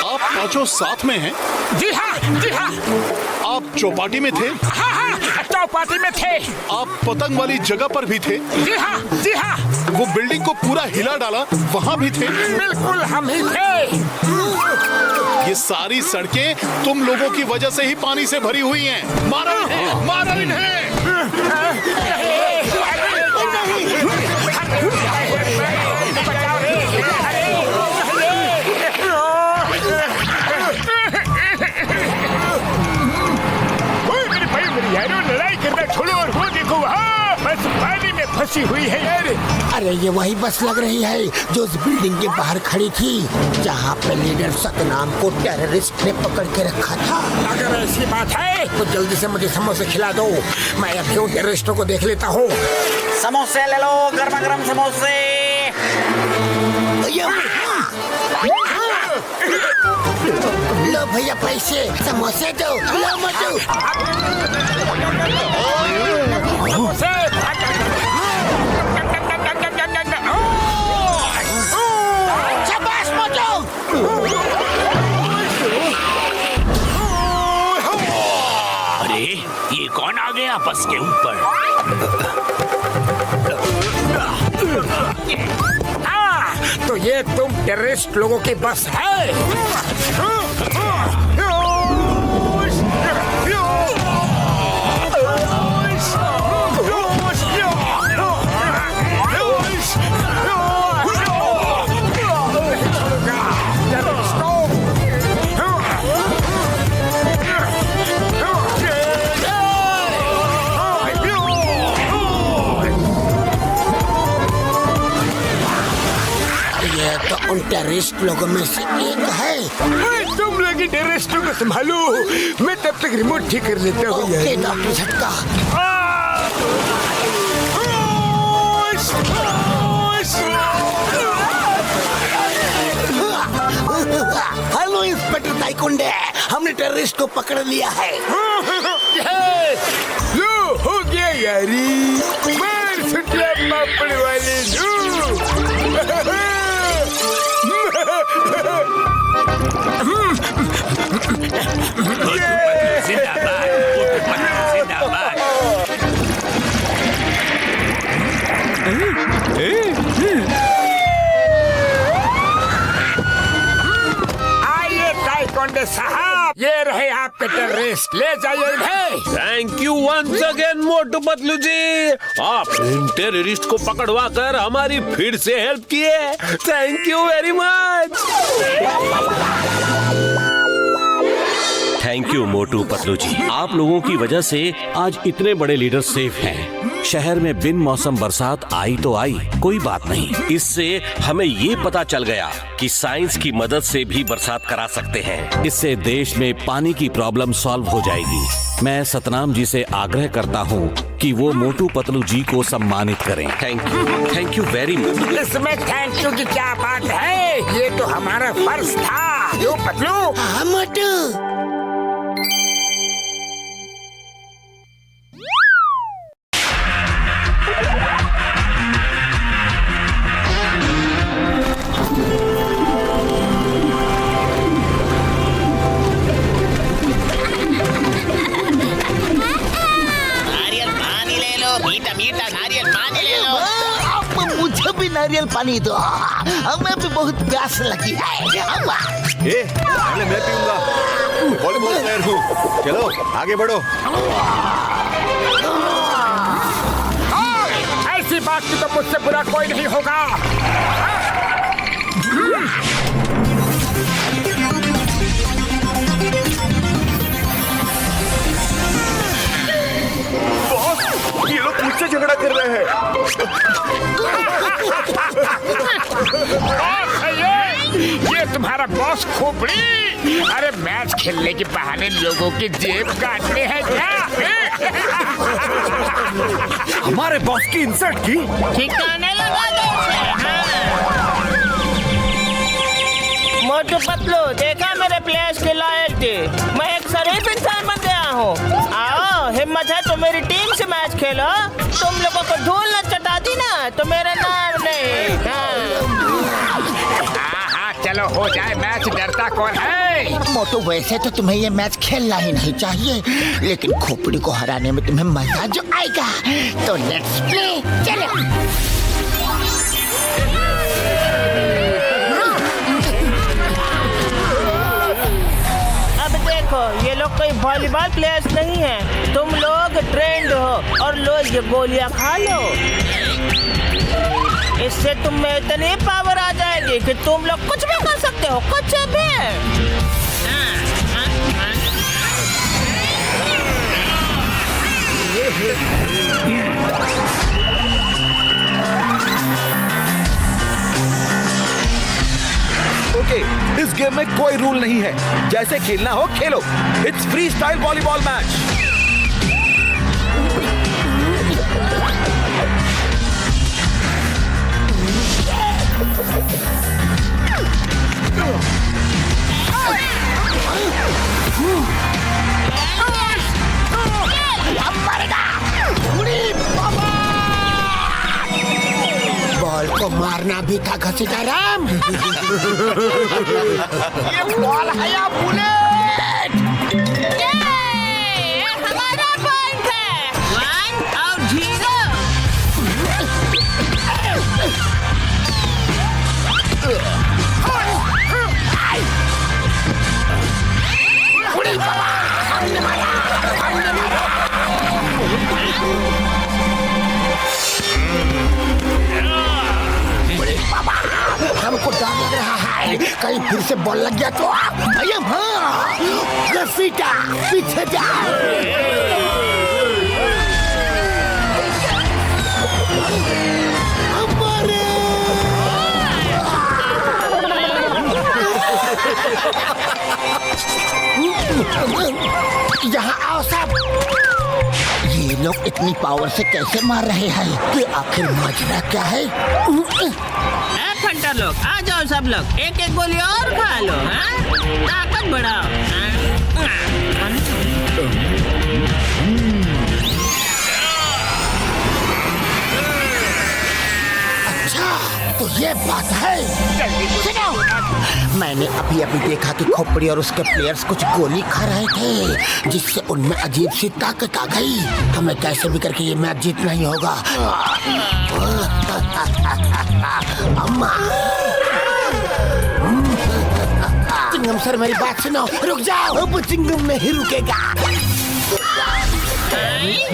आप पांचों साथ में हैं? जी हाँ जी हाँ। आप चौपाटी में थे? हाँ हाँ, चौपाटी में थे। आप पतंग वाली जगह पर भी थे? जी हाँ जी हाँ। वो बिल्डिंग को पूरा हिला डाला, वहाँ भी थे? बिल्कुल हम ही थे। ये सारी सड़कें तुम लोगों की वजह से ही पानी से भरी हुई हैं। मारो इन्हें, मारो इन्हें। लड़ाई करना छोड़ो और वो देखो वहाँ बस पानी में फंसी हुई है यार। अरे ये वही बस लग रही है जो उस बिल्डिंग के बाहर खड़ी थी, जहाँ पे लीडर सतनाम को टेररिस्ट ने पकड़ के रखा था। अगर ऐसी बात है तो जल्दी से मुझे समोसे खिला दो, मैं अभी उन टेररिस्टों को देख लेता हूँ। समोसे ले लो, गर्मा गर्म समोसे। लो भैया पैसे, समोसे दो। लो मोटू। शाबाश मोटू। अरे ये कौन आ गया बस के ऊपर? तो ये तुम टेररिस्ट लोगों की बस है? ये तो उन टेररिस्ट लोगों में से एक है। तुम लोग टेररिस्टों को संभालो, मैं तब तक रिमोट ठीक कर लेता हूँ। ओके डॉक्टर झटका। हेलो इंस्पेक्टर ताइकुंडे, हमने टेररिस्ट को पकड़ लिया है। लो हो गया यारी, मार सुटिया पापड़ वाले आइए ताइकुंडे साहब, ये रहे आपके टेररिस्ट, ले जाइए इन्हें। थैंक यू वंस अगेन मोटू पतलू जी, आप इन टेररिस्ट को पकड़वा कर हमारी फिर से हेल्प किए। Thank you very much. Thank you Motu Patlu ji, आप लोगों की वजह से आज इतने बड़े लीडर सेफ हैं। शहर में बिन मौसम बरसात आई तो आई, कोई बात नहीं। इससे हमें ये पता चल गया कि साइंस की मदद से भी बरसात करा सकते हैं। इससे देश में पानी की प्रॉब्लम सॉल्व हो जाएगी। मैं सतनाम जी से आग्रह करता हूँ कि वो मोटू पतलू जी को सम्मानित करें। Thank you very much. इसमें थैंक यू की क्या बात है, ये तो हमारा फर्ज था। क्यों पतलू? हाँ मोटू। नारियल पानी दो, हमें भी बहुत प्यास लगी है। पहले मैं पीऊंगा, वॉलीबॉल प्लेयर हूँ। चलो आगे बढ़ो। ऐसी बात की तो मुझसे बुरा कोई नहीं होगा। ये लोग मुझसे झगड़ा कर रहे हैं। ये तुम्हारा बॉस खोपड़ी, अरे मैच खेलने के बहाने लोगों की जेब काटने हैं क्या? हमारे बॉस की इंसल्ट की ठिकाने लगा दो। मोटू पतलू, देखा मेरे प्लेयर्स की लॉयल्टी, मैं एक शरीफ इंसान बन गया हूँ। आओ, हिम्मत है तो मेरी टीम से मैच खेलो। तुम लोगों को धूल न चटा दी ना तो मेरा नाम नहीं। हाँ, चलो हो जाए मैच, डरता कौन है? मोटू वैसे तो तुम्हें ये मैच खेलना ही नहीं चाहिए, लेकिन खोपड़ी को हराने में तुम्हें मजा जो आएगा, तो लेट्स प्ले। चलो। देखो, ये लोग कोई वॉलीबॉल प्लेयर्स नहीं हैं। तुम लोग ट्रेंड हो और लो ये गोलियां खा लो। इससे तुम में इतनी पावर आ जाएगी कि तुम लोग कुछ भी कर सकते हो, कुछ भी। ओके, इस गेम में कोई रूल नहीं है, जैसे खेलना हो खेलो। It's free style volleyball match. Ball को मारना भी था घसीटाराम। ये बॉल है या बुलेट? हमारा पॉइंट है। 1 और 0। हमको डर लग रहा है, कहीं फिर से बॉल लग गया तो घसीटा पीछे जा। यहाँ आओ सब। ये लोग इतनी पावर से कैसे मार रहे हैं कि आखिर माजरा क्या है? फंटर लोग आ जाओ सब लोग, एक एक गोली और खा लो, ताकत बढ़ाओ। तो ये बात है। सुनो, मैंने अभी अभी देखा कि खोपड़ी और उसके प्लेयर्स कुछ गोली खा रहे थे, जिससे उनमें अजीब सी ताकत आ गई। हमें कैसे भी करके ये मैच जीतना ही होगा। अम्मा, चिंगम सर मेरी बात सुनो, रुक जाओ। अब चिंगम नहीं रुकेगा।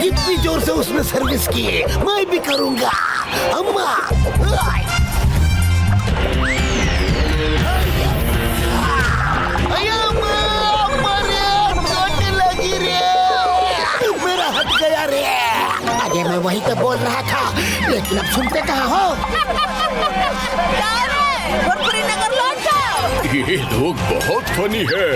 जितनी जोर से उसने सर्विस की मैं भी करूंगा। अम्मा, मेरा हट गया रे। अरे मैं वही तो बोल रहा था, लेकिन अब सुनते कहाँ हो? नगर लौट जाओ। ये लोग बहुत फनी है।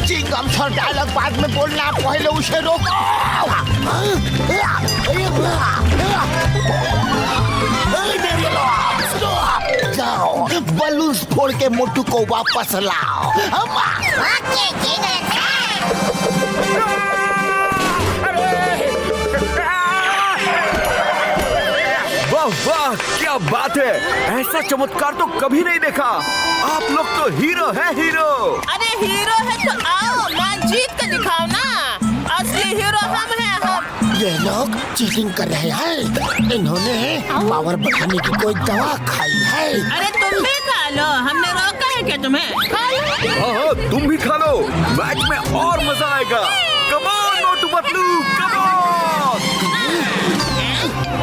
चिंगम सर डायलॉग बाद में बोलना, पहले उसे रोको। जाओ बलून्स फोड़ के मोटू को वापस लाओ। वाह वाह, क्या बात है। ऐसा चमत्कार तो कभी नहीं देखा। आप लोग तो हीरो है, हीरो। अरे हीरो है तो आओ मैच जीत के दिखाओ ना। असली हीरो हम हैं, हम। ये लोग चीटिंग कर रहे हैं। इन्होंने पावर बढ़ाने की कोई दवा खाई है। अरे तुम भी खा लो, हमने रोका है क्या तुम्हें? खा लो। हाँ, तुम भी खा लो, मैच में और मजा आएगा। Come on Motu Patlu, come on.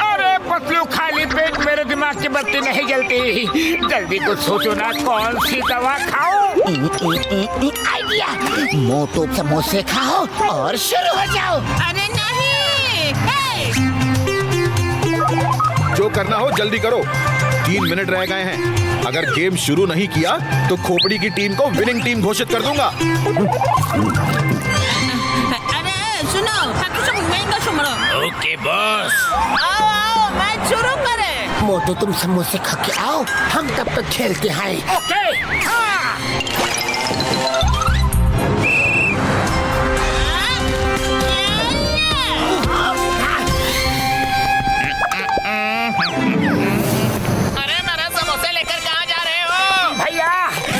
अरे पतलू, खाली पेट मेरे दिमाग की बत्ती नहीं जलती। जल्दी कुछ सोचो ना, कौन सी दवा खाओ? आइडिया, मोटू समोसे खाओ और शुरू हो जाओ। अरे नहीं, जो करना हो जल्दी करो, 3 मिनट रह गए हैं। अगर गेम शुरू नहीं किया तो खोपड़ी की टीम को विनिंग टीम घोषित कर दूंगा। अरे सुनो, ओके बॉस। आओ आओ मैच शुरू करें। मोटू तुम समोसे खा के आओ, हम तब तक खेलते हैं। ओके। अरे मेरा समोसे लेकर कहाँ जा रहे हो? भैया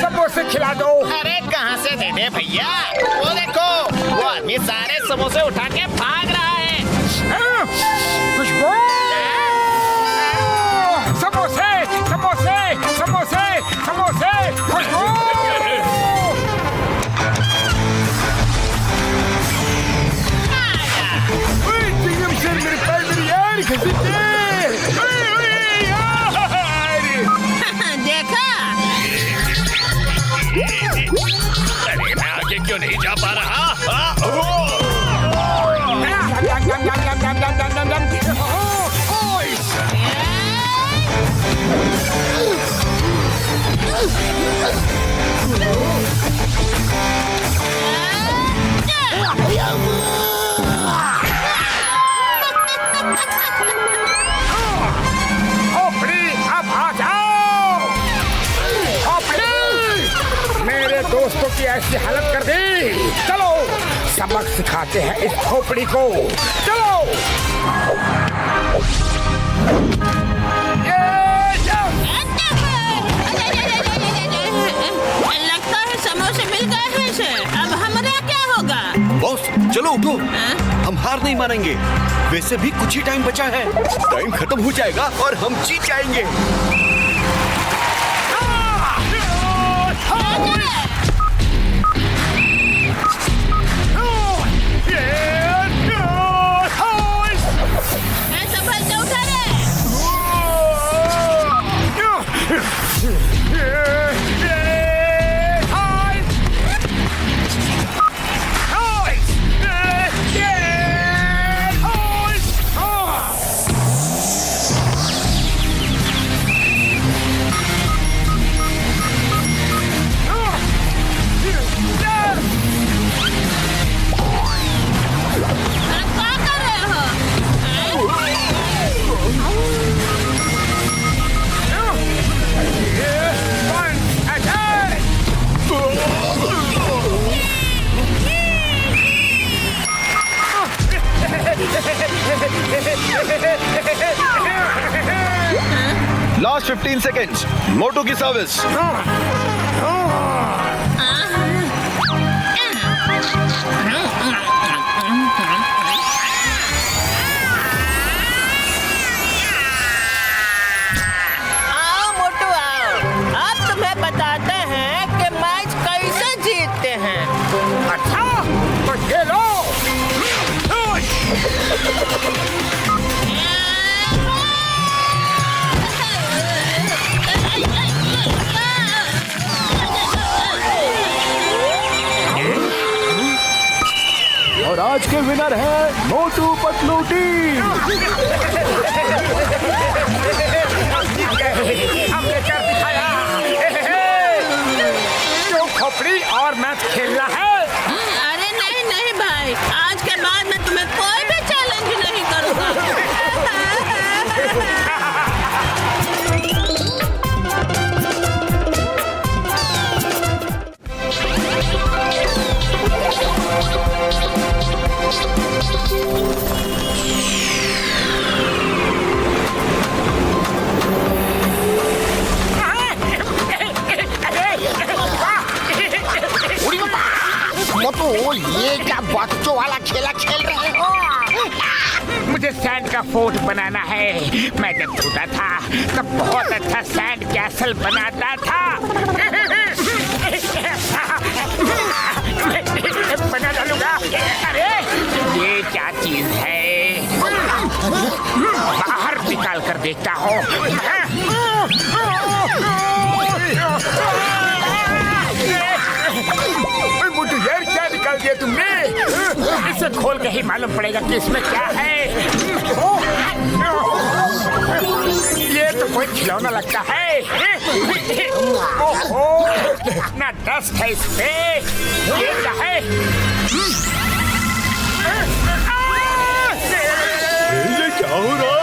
समोसे खिला दो। अरे कहाँ से दे दे भैया? वो देखो, वो आदमी सारे समोसे उठा के भाग रहा है। खुशबू, समोसे समोसे समोसे समोसे, खुशबू। चिंगम सर मेरे पैर मेरी यार घसीटे। देखा? अरे मैं आगे क्यों नहीं जा पा रहा? खोपड़ी, अब आ जाओ। खोपड़ी, मेरे दोस्तों की ऐसी हालत कर दी। चलो सबक सिखाते हैं इस खोपड़ी को। चलो। लगता है समोसे मिल गए हैं इसे। अब हमारा क्या होगा? बॉस चलो उठो। हाँ? हम हार नहीं मानेंगे। वैसे भी कुछ ही टाइम बचा है, टाइम खत्म हो जाएगा और हम जीत जाएंगे। लास्ट 15 सेकेंड्स, मोटू की सर्विस। आओ मोटू आओ, अब तुम्हें बताते हैं कि मैच कैसे जीतते हैं। अच्छा तो खेलो। और आज के विनर है मोटू पतलू टीम। हमने कर दिखाया। क्यों खोपड़ी और मैच खेलना है? अरे नहीं नहीं भाई, आज के बाद मैं तुम्हें कोई भी चैलेंज नहीं करूँगा। मोटू, ये क्या बच्चों वाला खेला खेल रहे हो? मुझे सैंड का फोर्ट बनाना है। मैं जब छोटा था तब बहुत अच्छा सैंड कैसल बनाता था। बना डालूंगा। अरे ये क्या चीज है? बाहर निकाल कर देखता हूँ। मोटू यार, क्या निकाल दिया तुमने? इसे खोल के ही मालूम पड़ेगा कि इसमें क्या है। ये तो कोई खिलौना लगता है। ओहो, इतना डस्ट है इस पे। ये क्या है? ये क्या हो रहा है?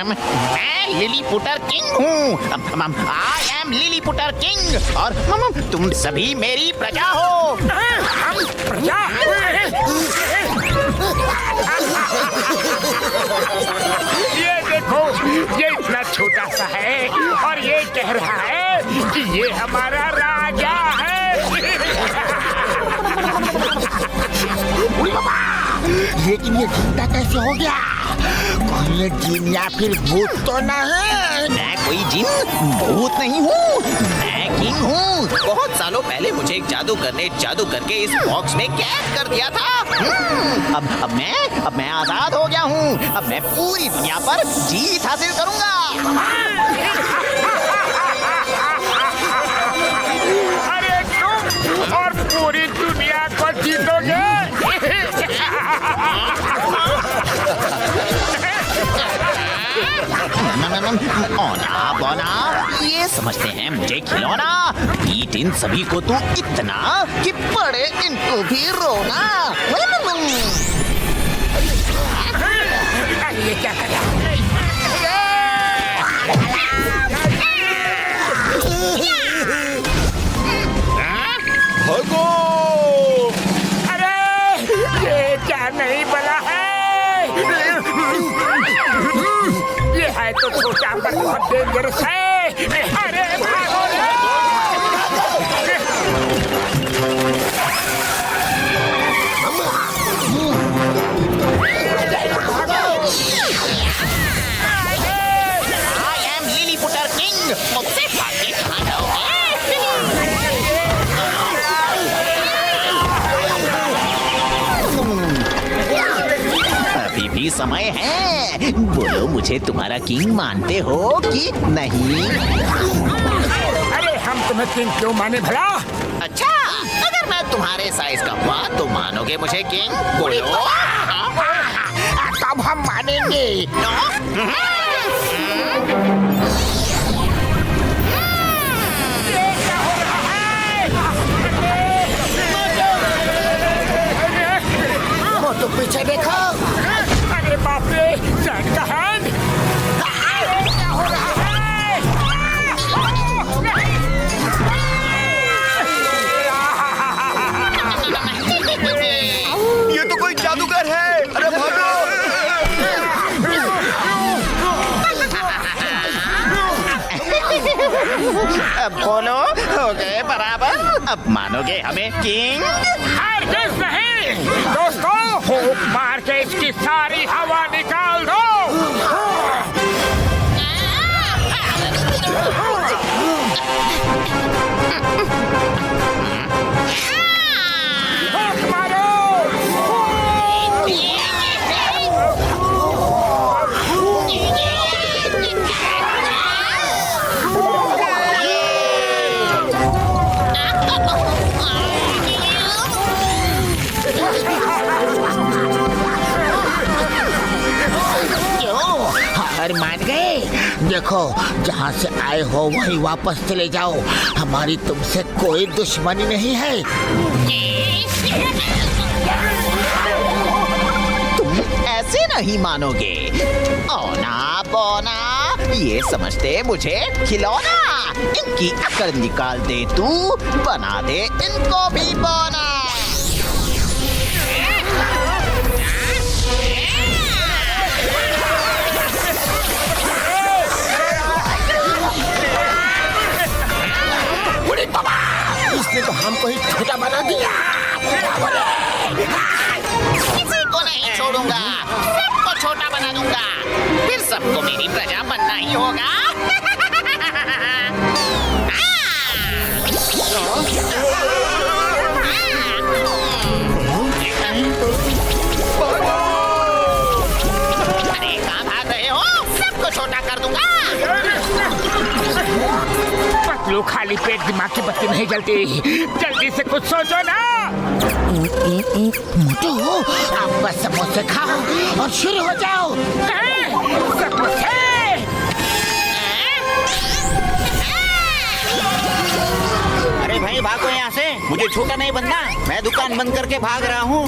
मैं लिलीपुटर किंग हूँ। आई एम लिलीपुटर किंग और तुम सभी मेरी प्रजा हो। हम प्रजा? ये देखो, ये इतना छोटा सा है और ये कह रहा है कि ये हमारा राजा है। लेकिन ये जिंदा कैसे हो गया? कोई ये जिन या फिर भूत तो नहीं? मैं कोई जिन भूत नहीं हूँ, मैं किंग हूँ। बहुत सालों पहले मुझे एक जादूगर ने जादू करके इस बॉक्स में कैद कर दिया था। अब मैं आजाद हो गया हूँ। अब मैं पूरी दुनिया पर जीत हासिल करूँगा। अरे तुम और पूरी दुनिया को जीतोगे? ओना बोना, ये समझते हैं मुझे खिलौना। पीट इन सभी को तू इतना कि पड़े इनको भी रोना। ये क्या कर रहा भागो! अरे ये क्या नहीं बना है? ये है तो छोटा पर बहुत डेंजरस है। अरे भागो रे! I am Lilliputer king. मुझसे भाग के कहाँ जाओगे? अभी भी समय है। बोलो, मुझे तुम्हारा किंग मानते हो कि नहीं? अरे हम तुम्हें किंग क्यों माने भला? अच्छा, अगर मैं तुम्हारे साइज का हुआ तो मानोगे मुझे किंग? बोलो। तब हम मानेंगे। वो तो पीछे देखो। अरे बाप रे, सैंड का हैंड। क्या हो रहा है? ये तो कोई जादूगर है। अरे भागो! अब बोलो, हो गए बराबर? अब मानोगे हमें किंग? हरगिज़ नहीं। दोस्तों, फूंक मार के इसकी सारी हवा निकाल दो। फूंक मारो। हार मान गए? देखो, जहाँ से आए हो वहीं वापस चले जाओ। हमारी तुमसे कोई दुश्मनी नहीं है। तुम ऐसे नहीं मानोगे। ओना बोना, ये समझते मुझे खिलौना। इनकी अकड़ निकाल दे तू, बना दे इनको भी बोना। इसने तो हमको ही छोटा बना दिया। किसी को नहीं छोड़ूंगा, सबको छोटा बना दूंगा। फिर सबको मेरी प्रजा बनना ही होगा। अरे कहाँ भाग रहे हो? सबको छोटा कर दूंगा। पतलू, खाली पेट दिमाग की बत्ती नहीं जलती। जल्दी से कुछ सोचो ना। मोटू, आप बस समोसे खाओ और शुरू हो जाओ। समोसे? अरे भाई, भागो यहाँ से। मुझे छोटा नहीं बनना। मैं दुकान बंद करके भाग रहा हूँ।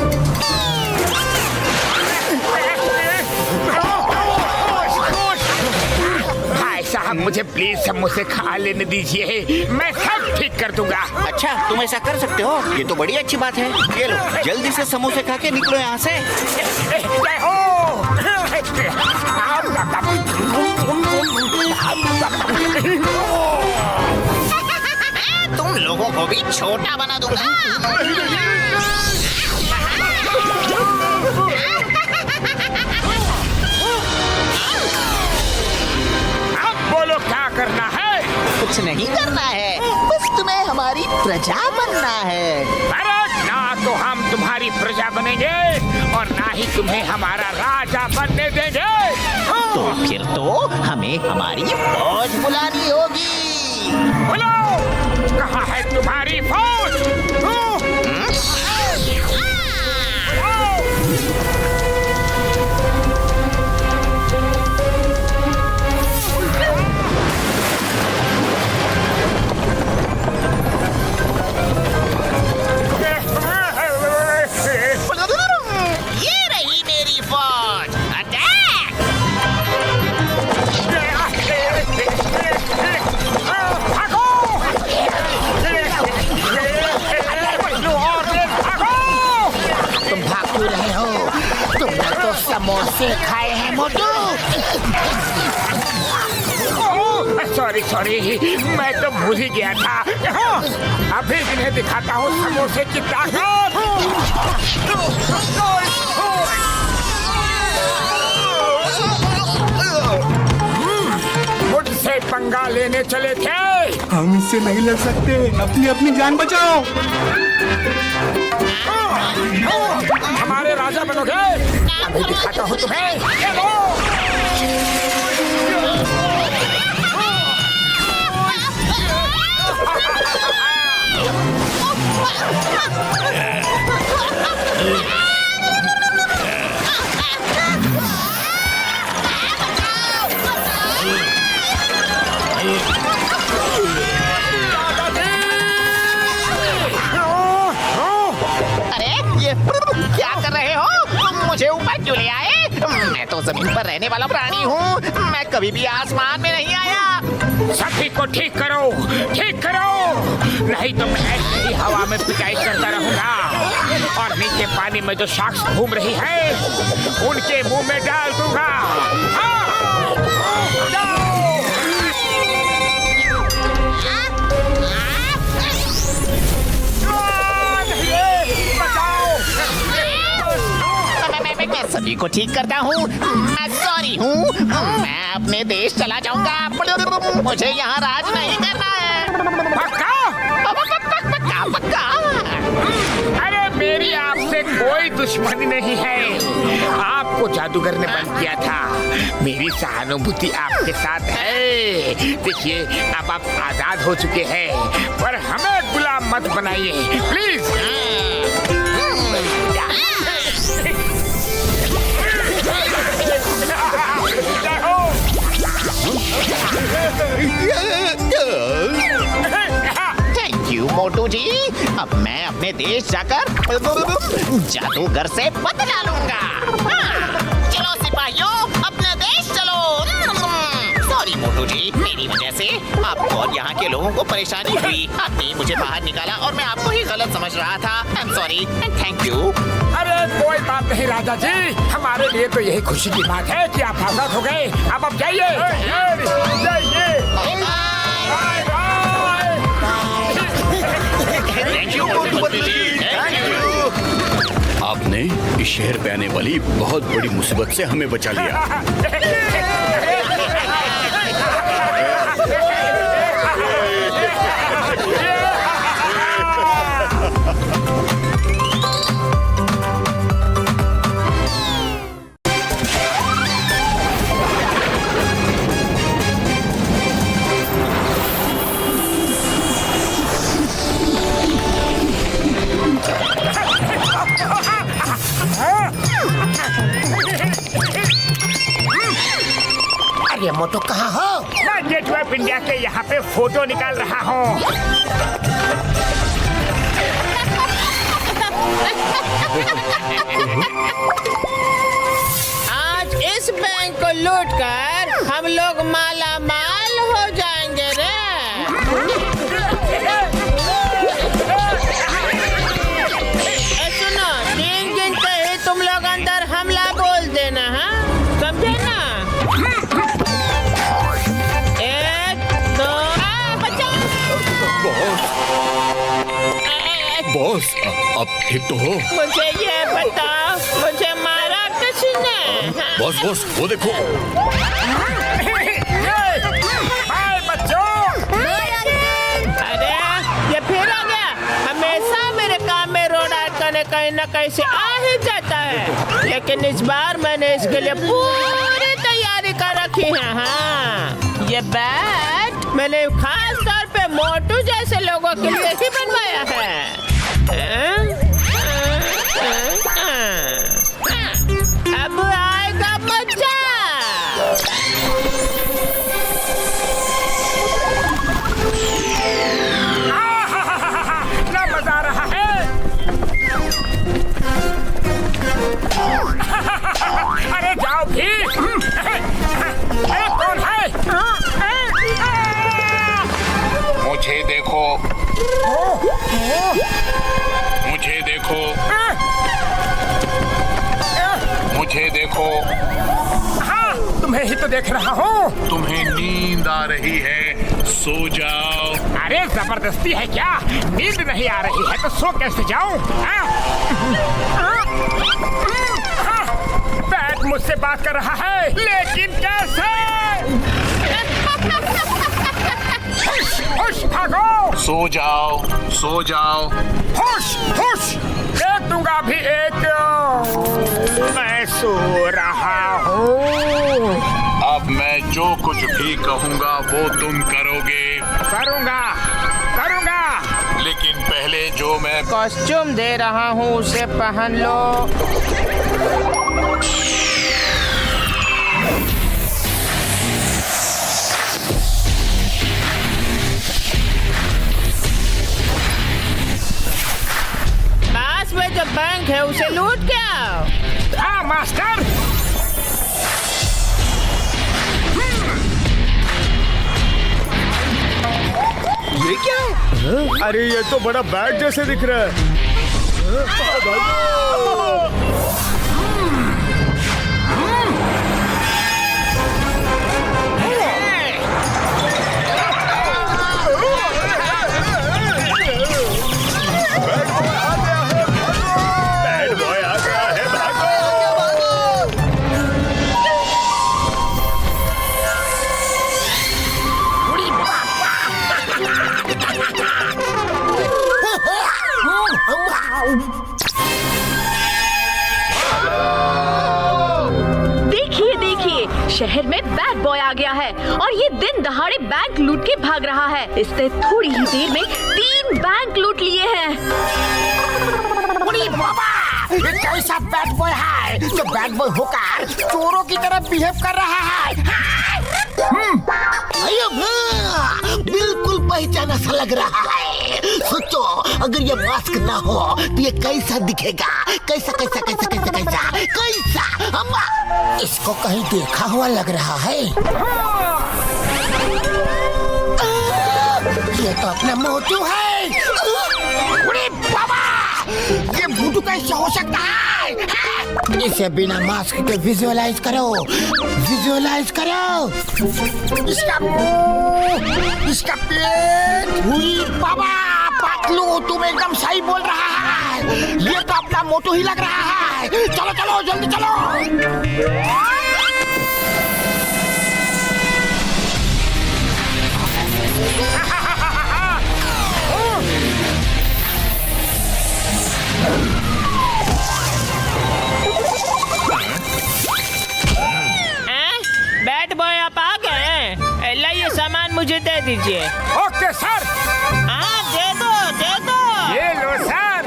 भाई साहब, मुझे प्लीज समोसे खा लेने दीजिए। मैं सब ठीक कर दूंगा। अच्छा, तुम ऐसा कर सकते हो? ये तो बड़ी अच्छी बात है। ये लो, जल्दी से समोसे खा के निकलो यहाँ से। जय हो। तुम लोगों को भी छोटा बना दूंगा। अब बोलो, क्या करना है? कुछ नहीं करना है, बस तुम्हें हमारी प्रजा बनना है। अरे ना तो हम तुम्हारी प्रजा बनेंगे और ना ही तुम्हें हमारा राजा बनने देंगे। तो फिर तो हमें हमारी फौज बुलानी होगी। बुलाओ, कहाँ है तुम्हारी फौज? ये रही मेरी फौज। अटैक! समोसे खाए हैं मोटू। सॉरी सॉरी, मैं तो भूल ही गया था। अभी इन्हें दिखाता हूँ समोसे की ताकत। मुझसे पंगा लेने चले थे। हम इससे नहीं लड़ सकते, अपनी अपनी जान बचाओ। हमारे राजा बनोगे? अभी दिखाता हूँ तुम्हें। क्या कर रहे हो? मुझे ऊपर क्यों ले आए? मैं तो जमीन पर रहने वाला प्राणी हूँ। मैं कभी भी आसमान में नहीं आया। सभी को ठीक करो, ठीक करो, नहीं तो मैं ऐसे ही हवा में पिटाई करता रहूंगा और नीचे पानी में जो शार्क्स घूम रही है उनके मुंह में डाल दूंगा। मैं सभी को ठीक करता हूँ। मैं सॉरी हूँ। मैं अपने देश चला जाऊंगा। मुझे यहाँ राज नहीं करना है। पक्का? पक्का पक्का। अरे मेरी आपसे कोई दुश्मनी नहीं है। आपको जादूगर ने बंद किया था। मेरी सहानुभूति आपके साथ है। देखिए अब आप आजाद हो चुके हैं, पर हमें गुलाम मत बनाइए प्लीज। थैंक यू मोटू जी। अब मैं अपने देश जाकर जादूगर से बदला लूंगा। चलो सिपाहियों, अपने देश चलो। सॉरी मोटू जी, मेरी वजह से आपको और यहाँ के लोगों को परेशानी हुई। आपने मुझे बाहर निकाला और मैं आपको ही गलत समझ रहा था। I am sorry and thank you. अरे कोई बात नहीं राजा जी, हमारे लिए तो यही खुशी की बात है कि आप आजाद हो गए। अब आप जाइए जाइए। Thank you Motu ji, thank you. आपने इस शहर पे आने वाली बहुत बड़ी मुसीबत से हमें बचा लिया। अरे मोटू कहाँ हो? मैं गेटवे ऑफ इंडिया के यहाँ पे फोटो निकाल रहा हूँ। आज इस बैंक को लूटकर हम लोग माला माल हो जाएंगे रे। सुनो, 3 दिन पे ही तुम लोग अंदर हमला बोल देना, हाँ? समझे ना? 1 2 बचाओ। बॉस, अब ठीक तो हो? मुझे ये बताओ, मुझे मारा किसने? बॉस बॉस, वो देखो। हाय बच्चों। अरे ये फिर आ गया। हमेशा मेरे काम में रोड अटकाने कहीं न कहीं से आ ही जाता है, लेकिन इस बार मैंने इसके लिए पूरी तैयारी कर रखी है। हाँ, ये बैट मैंने खास तौर पे मोटू जैसे लोगों के लिए ही बनवाया है। अब आएगा मजा। ना मजा आ रहा है। अरे जाओ भी। अरे कौन है? मुझे देखो। तुम्हें ही तो देख रहा हूँ। तुम्हें नींद आ रही है, सो जाओ। अरे जबरदस्ती है क्या? नींद नहीं आ रही है तो सो कैसे जाऊं? बैट मुझसे बात कर रहा है, लेकिन कैसे? होश भागो। सो जाओ, सो जाओ। होश होश, एक दूंगा अभी एक। मैं सो रहा हूँ। अब मैं जो कुछ भी कहूँगा वो तुम करोगे। करूँगा करूँगा। लेकिन पहले जो मैं कॉस्ट्यूम दे रहा हूँ उसे पहन लो। पास में जो बैंक है उसे लूट के आओ। हाँ मास्टर। ये क्या? अरे ये तो बड़ा बैट जैसे दिख रहा है। बैड बॉय आ गया है, भागो। देखिए देखिए, शहर में बैड बॉय आ गया है और ये दिन दहाड़े बैंक लूट के भाग रहा है। इसने थोड़ी ही देर में 3 बैंक लूट लिए हैं। अरे बाबा, ये कैसा बैड बॉय है जो बैड बॉय होकर चोरों की तरह बिहेव कर रहा है? बिल्कुल पहचाना सा लग रहा है। सोचो, अगर ये मास्क ना हो तो ये कैसा दिखेगा? कैसा कैसा कैसा कैसा कैसा कैसा? अम्मा, इसको कहीं देखा हुआ लग रहा है। ये तो अपना मोटू है। अरे बाबा, ये भूतू कैसे हो सकता है? इसे बिना मास्क के विजुअलाइज करो, विजुअलाइज करो। इसका मुंह, इसका पेट, हुई बाबा, पतलू, तुम एकदम सही बोल रहा है। ये तो अपना मोटू ही लग रहा है। चलो चलो जल्दी चलो। बैड बॉय आप आ गए? लाइए सामान मुझे दे दीजिए। Okay sir. हाँ दे दो दे दो। ये लो सर।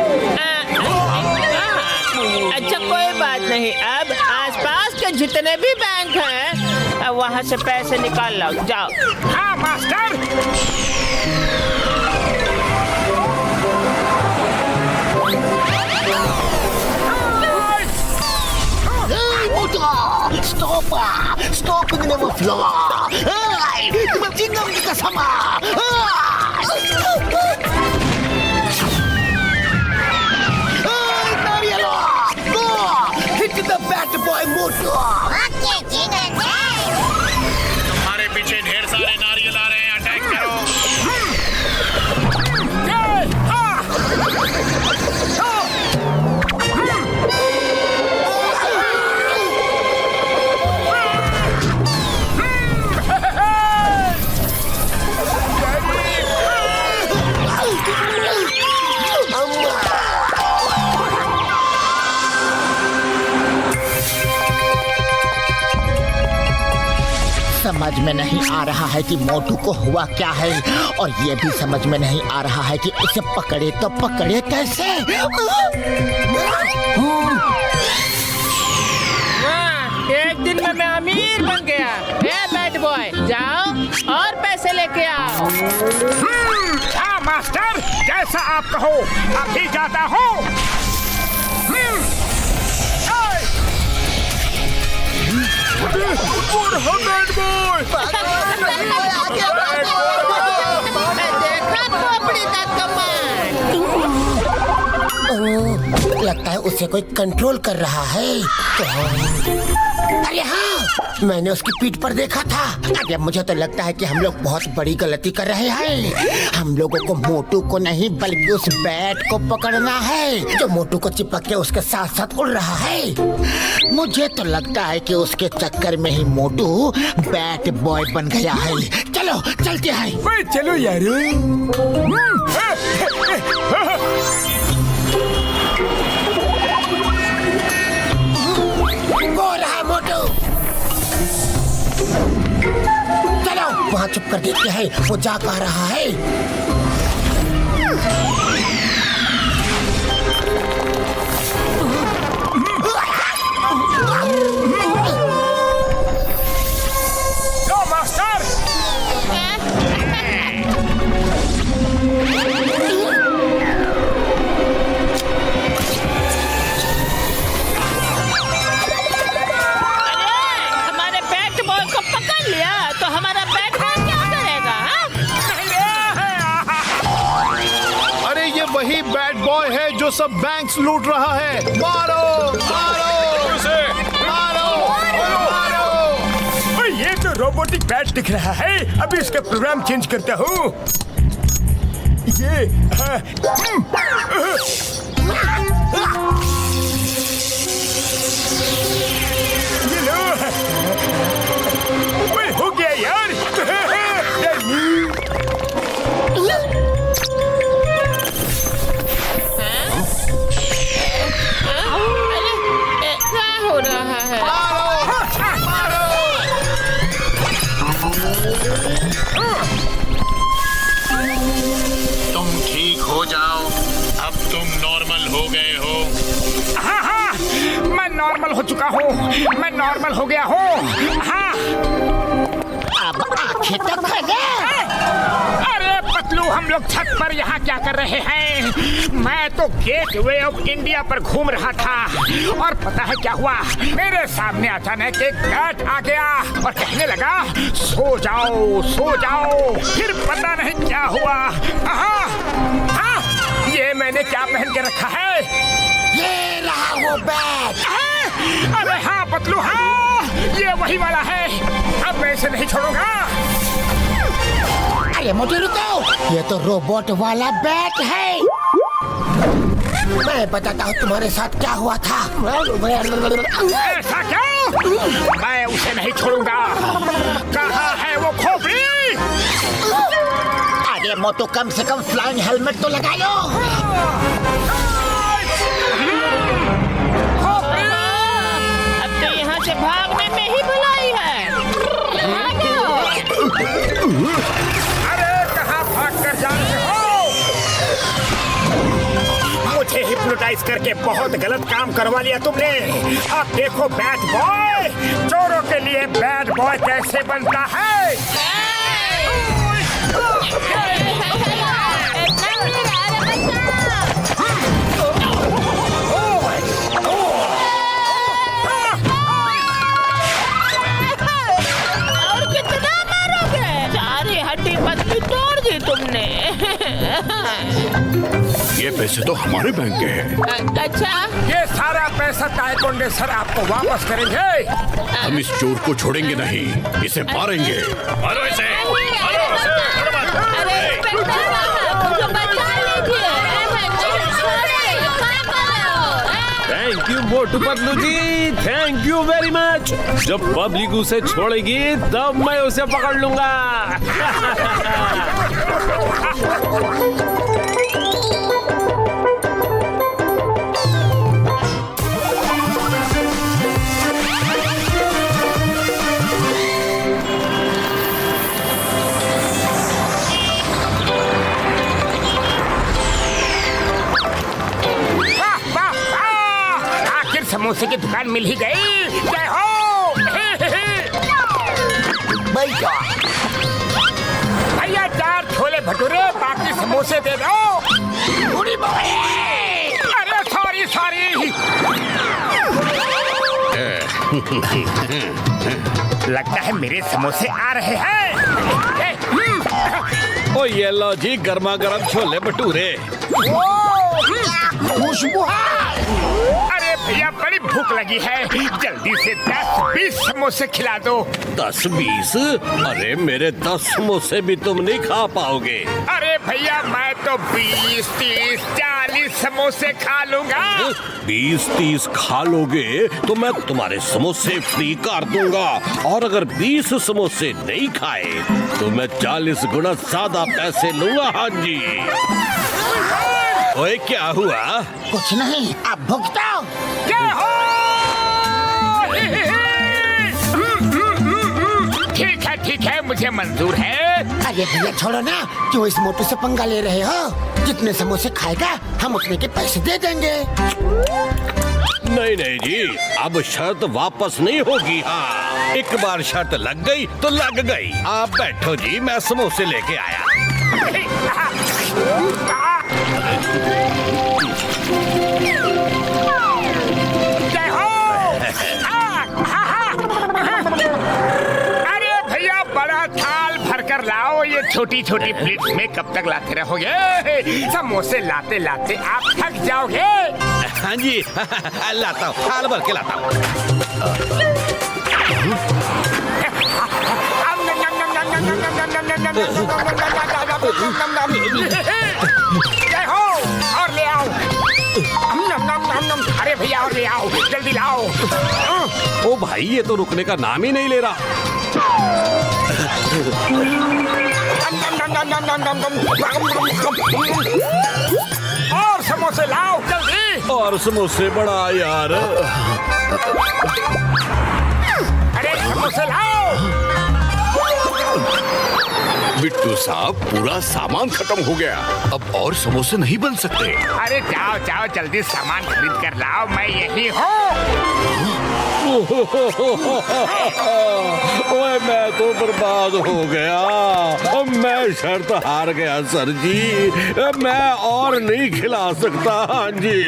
अच्छा कोई बात नहीं, अब आसपास के जितने भी बैंक हैं वहाँ से पैसे निकाल लो, जाओ। हाँ master. Stop! Stop in the name of law! Hey! Tingnan mo kasama! Hey! Narielo! Go! Hit the bad boy motor! तुम्हारे पीछे ढेर सारे नारियल आ रहे हैं, अटैक करो। समझ में नहीं आ रहा है कि मोटू को हुआ क्या है, और ये भी समझ में नहीं आ रहा है कि उसे पकड़े तो पकड़े कैसे। एक दिन में मैं अमीर बन गया। ए बैड बॉय, जाओ और पैसे लेके आओ। हाँ मास्टर, जैसा आप कहो, अभी जाता हूँ। लगता है उसे कोई कंट्रोल कर रहा है। तो अरे हाँ, मैंने उसकी पीठ पर देखा था। अरे मुझे तो लगता है कि हम लोग बहुत बड़ी गलती कर रहे हैं। हम लोगों को मोटू को नहीं बल्कि उस बैट को पकड़ना है जो मोटू को चिपक के उसके साथ साथ उड़ रहा है। मुझे तो लगता है कि उसके चक्कर में ही मोटू बैट बॉय बन गया है। चलो चलते हैं। चलो यार। वो रहा मोटू। चलो वहाँ चुप कर देखते हैं वो जा कहाँ रहा है। वही बैड बॉय है जो सब बैंक्स लूट रहा है। मारो मारो उसे, मारो मारो। ये तो रोबोटिक बैट दिख रहा है। अभी इसका प्रोग्राम चेंज करता हूँ। ये लो। हो गया यार। हो रहा है। तुम ठीक हो जाओ, अब तुम नॉर्मल हो गए हो। हाँ हाँ, मैं नॉर्मल हो चुका हूँ। मैं नॉर्मल हो गया हूँ। हाँ, अब आंखें तक है। अरे पतलू, हम लोग छत पर यहाँ क्या कर रहे हैं? मैं तो गेटवे ऑफ इंडिया पर घूम रहा था और पता है क्या हुआ? मेरे सामने अचानक एक बैट आ गया और कहने लगा सो जाओ सो जाओ। फिर पता नहीं क्या हुआ। हाँ, ये मैंने क्या पहन के रखा है? ये रहा वो बैट। अरे हाँ पतलू, हाँ ये वही वाला है। अब मैं इसे नहीं छोड़ूंगा। अरे मोटे रुको, ये तो रोबोट वाला बैट है। मैं बताता हूँ तुम्हारे साथ क्या हुआ था। ऐसा क्या? मैं उसे नहीं छोड़ूंगा। कहाँ है वो खोपड़ी? अरे मोटू, कम से कम फ्लाइंग हेलमेट तो लगा लो। अब तो यहाँ से भागने में ही भलाई है। अरे कहाँ भाग कर जा रहे हो? मुझे हिप्नोटाइज करके बहुत गलत काम करवा लिया तुमने। अब देखो बैड बॉय, चोरों के लिए बैड बॉय कैसे बनता है। और कितना मारोगे? सारी हड्डी पसली तोड़ दी तुमने। ये पैसे तो हमारे बैंक के हैं। अच्छा, ये सारा पैसा ताइकोंडे सर आपको वापस करेंगे। हम इस चोर को छोड़ेंगे नहीं, इसे मारेंगे। मारो इसे, मारो इसे। अरे इंस्पेक्टर साहब, मुझे बचा लीजिए। Thank you Motu Patlu ji, thank you very much. जब पब्लिक उसे छोड़ेगी तब मैं उसे पकड़ लूंगा। समोसे की दुकान मिल ही गई। जय हो। भैया 4 छोले भटूरे, बाकी समोसे दे दो। अरे सॉरी सॉरी। लगता है मेरे समोसे आ रहे हैं। ओ ये लो जी, गर्मा गर्म छोले भटूरे। खुशबू है। भैया बड़ी भूख लगी है, जल्दी से 10-20 समोसे खिला दो। 10-20? अरे मेरे 10 समोसे भी तुम नहीं खा पाओगे। अरे भैया मैं तो 20-30-40 समोसे खा लूंगा। 20-30 खा लोगे तो मैं तुम्हारे समोसे फ्री कर दूंगा, और अगर 20 समोसे नहीं खाए तो मैं 40 गुना ज्यादा पैसे लूंगा। हाँ जी। ओए क्या हुआ? कुछ नहीं, आप भुगताओ। क्या हो? ठीक है मुझे मंजूर है। अरे भैया छोड़ो ना, क्यों इस मोटू से पंगा ले रहे हो? जितने समोसे खाएगा हम उतने के पैसे दे देंगे। नहीं नहीं जी, अब शर्त वापस नहीं होगी। हाँ, एक बार शर्त लग गई तो लग गई। आप बैठो जी, मैं समोसे लेके आया। जय हो। अरे भैया बड़ा थाल भरकर लाओ, ये छोटी छोटी प्लेट्स में कब तक लाते रहोगे? समोसे लाते लाते आप थक जाओगे। हाँ जी, लाता हूँ, थाल भर के लाता हूँ। जय हो, और ले आओ। अरे भैया और ले आओ, जल्दी लाओ। ओ भाई, ये तो रुकने का नाम ही नहीं ले रहा। और समोसे लाओ जल्दी। और समोसे बड़ा यार। अरे समोसे लाओ। बिट्टू साहब, पूरा सामान खत्म हो गया, अब और समोसे नहीं बन सकते। अरे जाओ जाओ जल्दी सामान खरीद कर लाओ, मैं यही हूँ। ओए मैं तो बर्बाद हो गया, मैं शर्त हार गया सर जी, मैं और नहीं खिला सकता। हाँ जी।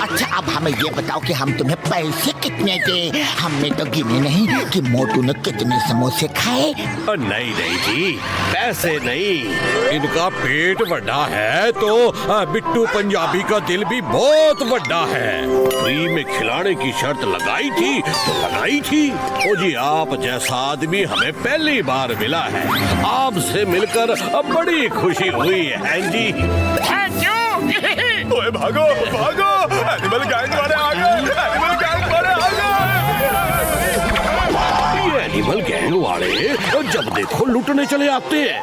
अच्छा अब हमें ये बताओ कि हम तुम्हें पैसे कितने दे? हमने तो गिने नहीं कि मोटू ने कितने समोसे खाए। नहीं नहीं जी, पैसे नहीं, इनका पेट बड़ा है तो बिट्टू पंजाबी का दिल भी बहुत बड़ा है। फ्री में खिलाने की शर्त लगाई थी तो लगाई थी। ओ जी, आप जैसा आदमी हमें पहली बार मिला है, आपसे मिलकर बड़ी खुशी हुई है जी। Thank you. ओए भागो भागो, एनिमल गैंग वाले आ गए, एनिमल गैंग वाले आ गए। ये एनिमल गैंग वाले जब देखो लूटने चले आते हैं।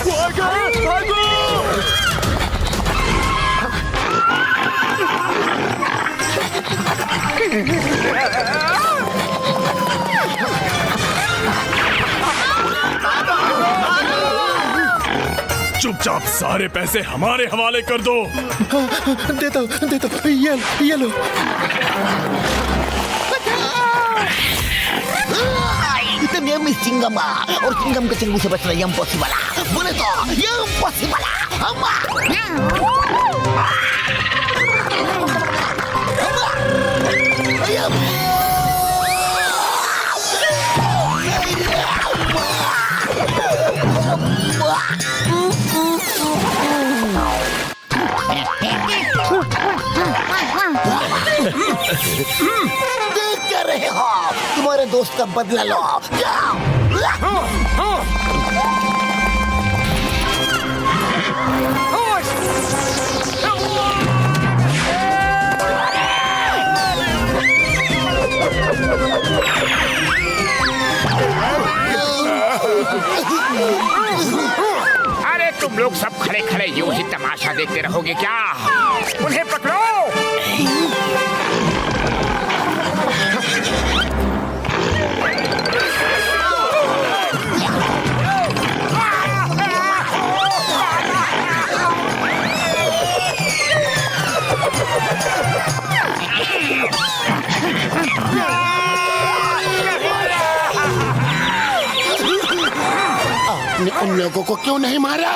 भागो भागो। चुपचाप सारे पैसे हमारे हवाले कर दो। देता ये लो। Itu dia Miss Cinggama. और चिंगम के चिंगू से बचना ये इम्पॉसिबल। बोले तो ये इम्पॉसिबल। देख क्या रहे हो? तुम्हारे दोस्त का बदला लो। अरे तुम लोग सब खड़े खड़े यूं ही तमाशा देखते रहोगे क्या? उन्हें पकड़ो। आपने उन लोगों लोगों को क्यों नहीं मारा?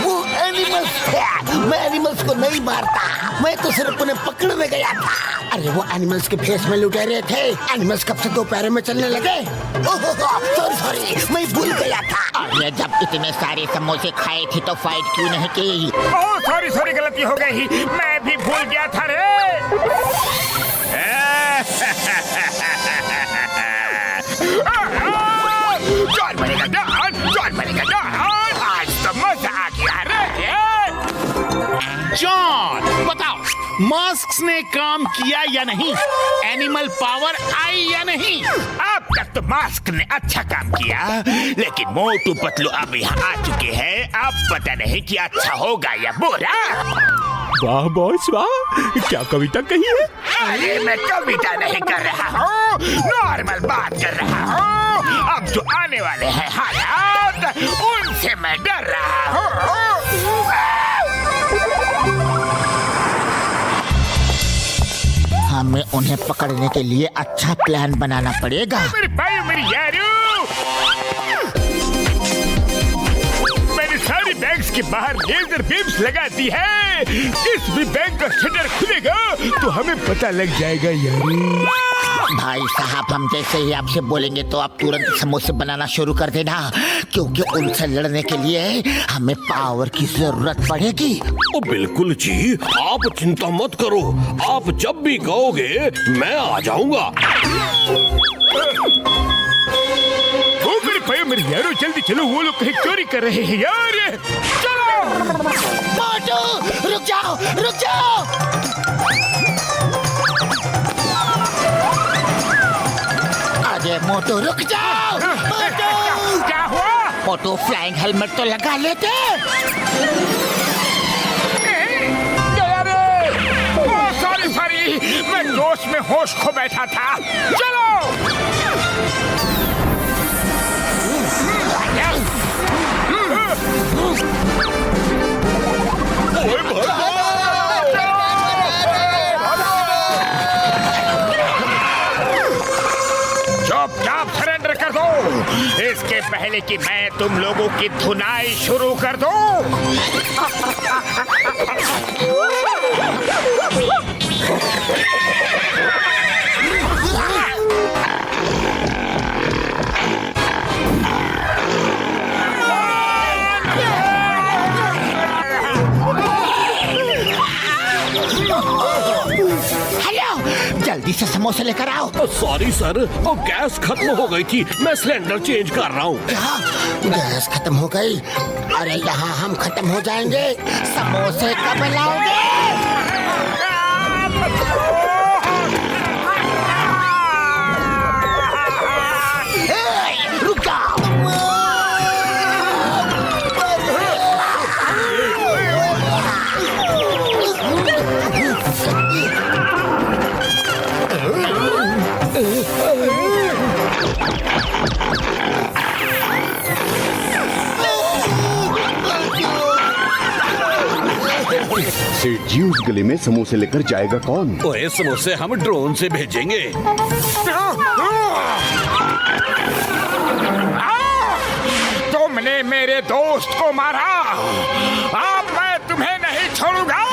वो एनिमल्स थे, मैं एनिमल्स को नहीं मारता, मैं तो सिर्फ उन्हें पकड़ने गया था। अरे वो एनिमल्स के फेस में लुटेरे थे। एनिमल्स कब से दो पैरों में चलने लगे? सॉरी, मैं भूल गया था। अरे जब इतने सारे समोसे खाए थे तो फाइट क्यों नहीं की? ओह सॉरी, गलती हो गई, मैं भी भूल गया था रे। जॉन बनेगा डॉन, आज तो मजा आ गया रे। जॉन बताओ, मास्क ने काम किया या नहीं? एनिमल पावर आई या नहीं? अब तक तो मास्क ने अच्छा काम किया, लेकिन मोटू पतलू अब यहाँ आ चुके हैं। अब पता नहीं कि अच्छा होगा या बुरा। वाह बॉस वाह, क्या कविता कही है? अरे मैं कविता नहीं कर रहा हूँ, नॉर्मल बात कर रहा हूँ। अब जो आने वाले हैं हालात, उनसे मैं डर रहा हूँ। हमें उन्हें पकड़ने के लिए अच्छा प्लान बनाना पड़ेगा। मेरे भाई मेरी यारो, मैंने सारी बैंक्स के बाहर लेजर बीम्स लगा दी है। इस भी बैंक का शटर खुलेगा तो हमें पता लग जाएगा यारो। भाई साहब, हम जैसे ही आपसे बोलेंगे तो आप तुरंत समोसे बनाना शुरू कर देना, क्योंकि उनसे लड़ने के लिए हमें पावर की जरूरत पड़ेगी। ओ बिल्कुल जी, आप चिंता मत करो, आप जब भी कहोगे मैं आ जाऊंगा। मेरे यारो जल्दी चलो, वो लोग कहीं चोरी कर रहे हैं यार। चलो मोटू, रुक जाओ। अरे मोटू रुक जाओ। मोटू क्या हुआ? मोटू फ्लाइंग हेलमेट तो लगा लेते। सॉरी, मैं जोश में होश खो बैठा था। चलो चुपचाप सरेंडर कर दो, इसके पहले कि मैं तुम लोगों की धुनाई शुरू कर दूं। जल्दी से समोसे लेकर आओ। सॉरी सर, वो गैस खत्म हो गई थी, मैं सिलेंडर चेंज कर रहा हूँ। गैस खत्म हो गई? अरे यहाँ हम खत्म हो जाएंगे, समोसे कब लाओगे? रुक जाओ। सेठ जी, उस गली में समोसे लेकर जाएगा कौन? ओए समोसे हम ड्रोन से भेजेंगे। तुमने मेरे दोस्त को मारा, अब मैं तुम्हें नहीं छोड़ूंगा।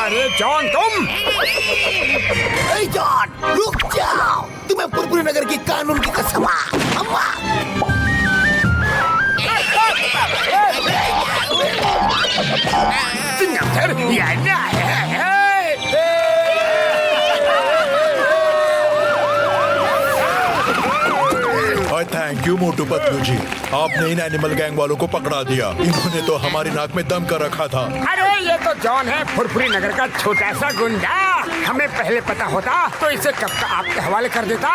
अरे जॉन, तुम? जॉन रुक जाओ, तुम्हें पुरपुरी नगर की कानून की कसम। अम्मा सर ये अन्याय है। थैंक यू मोटू पतलू जी, आपने इन एनिमल गैंग वालों को पकड़ा दिया। इन्होंने तो हमारी नाक में दम कर रखा था। अरे ये तो जॉन है, फुरफुरी नगर का छोटा सा गुंडा। हमें पहले पता होता तो इसे कब का आपके हवाले कर देता।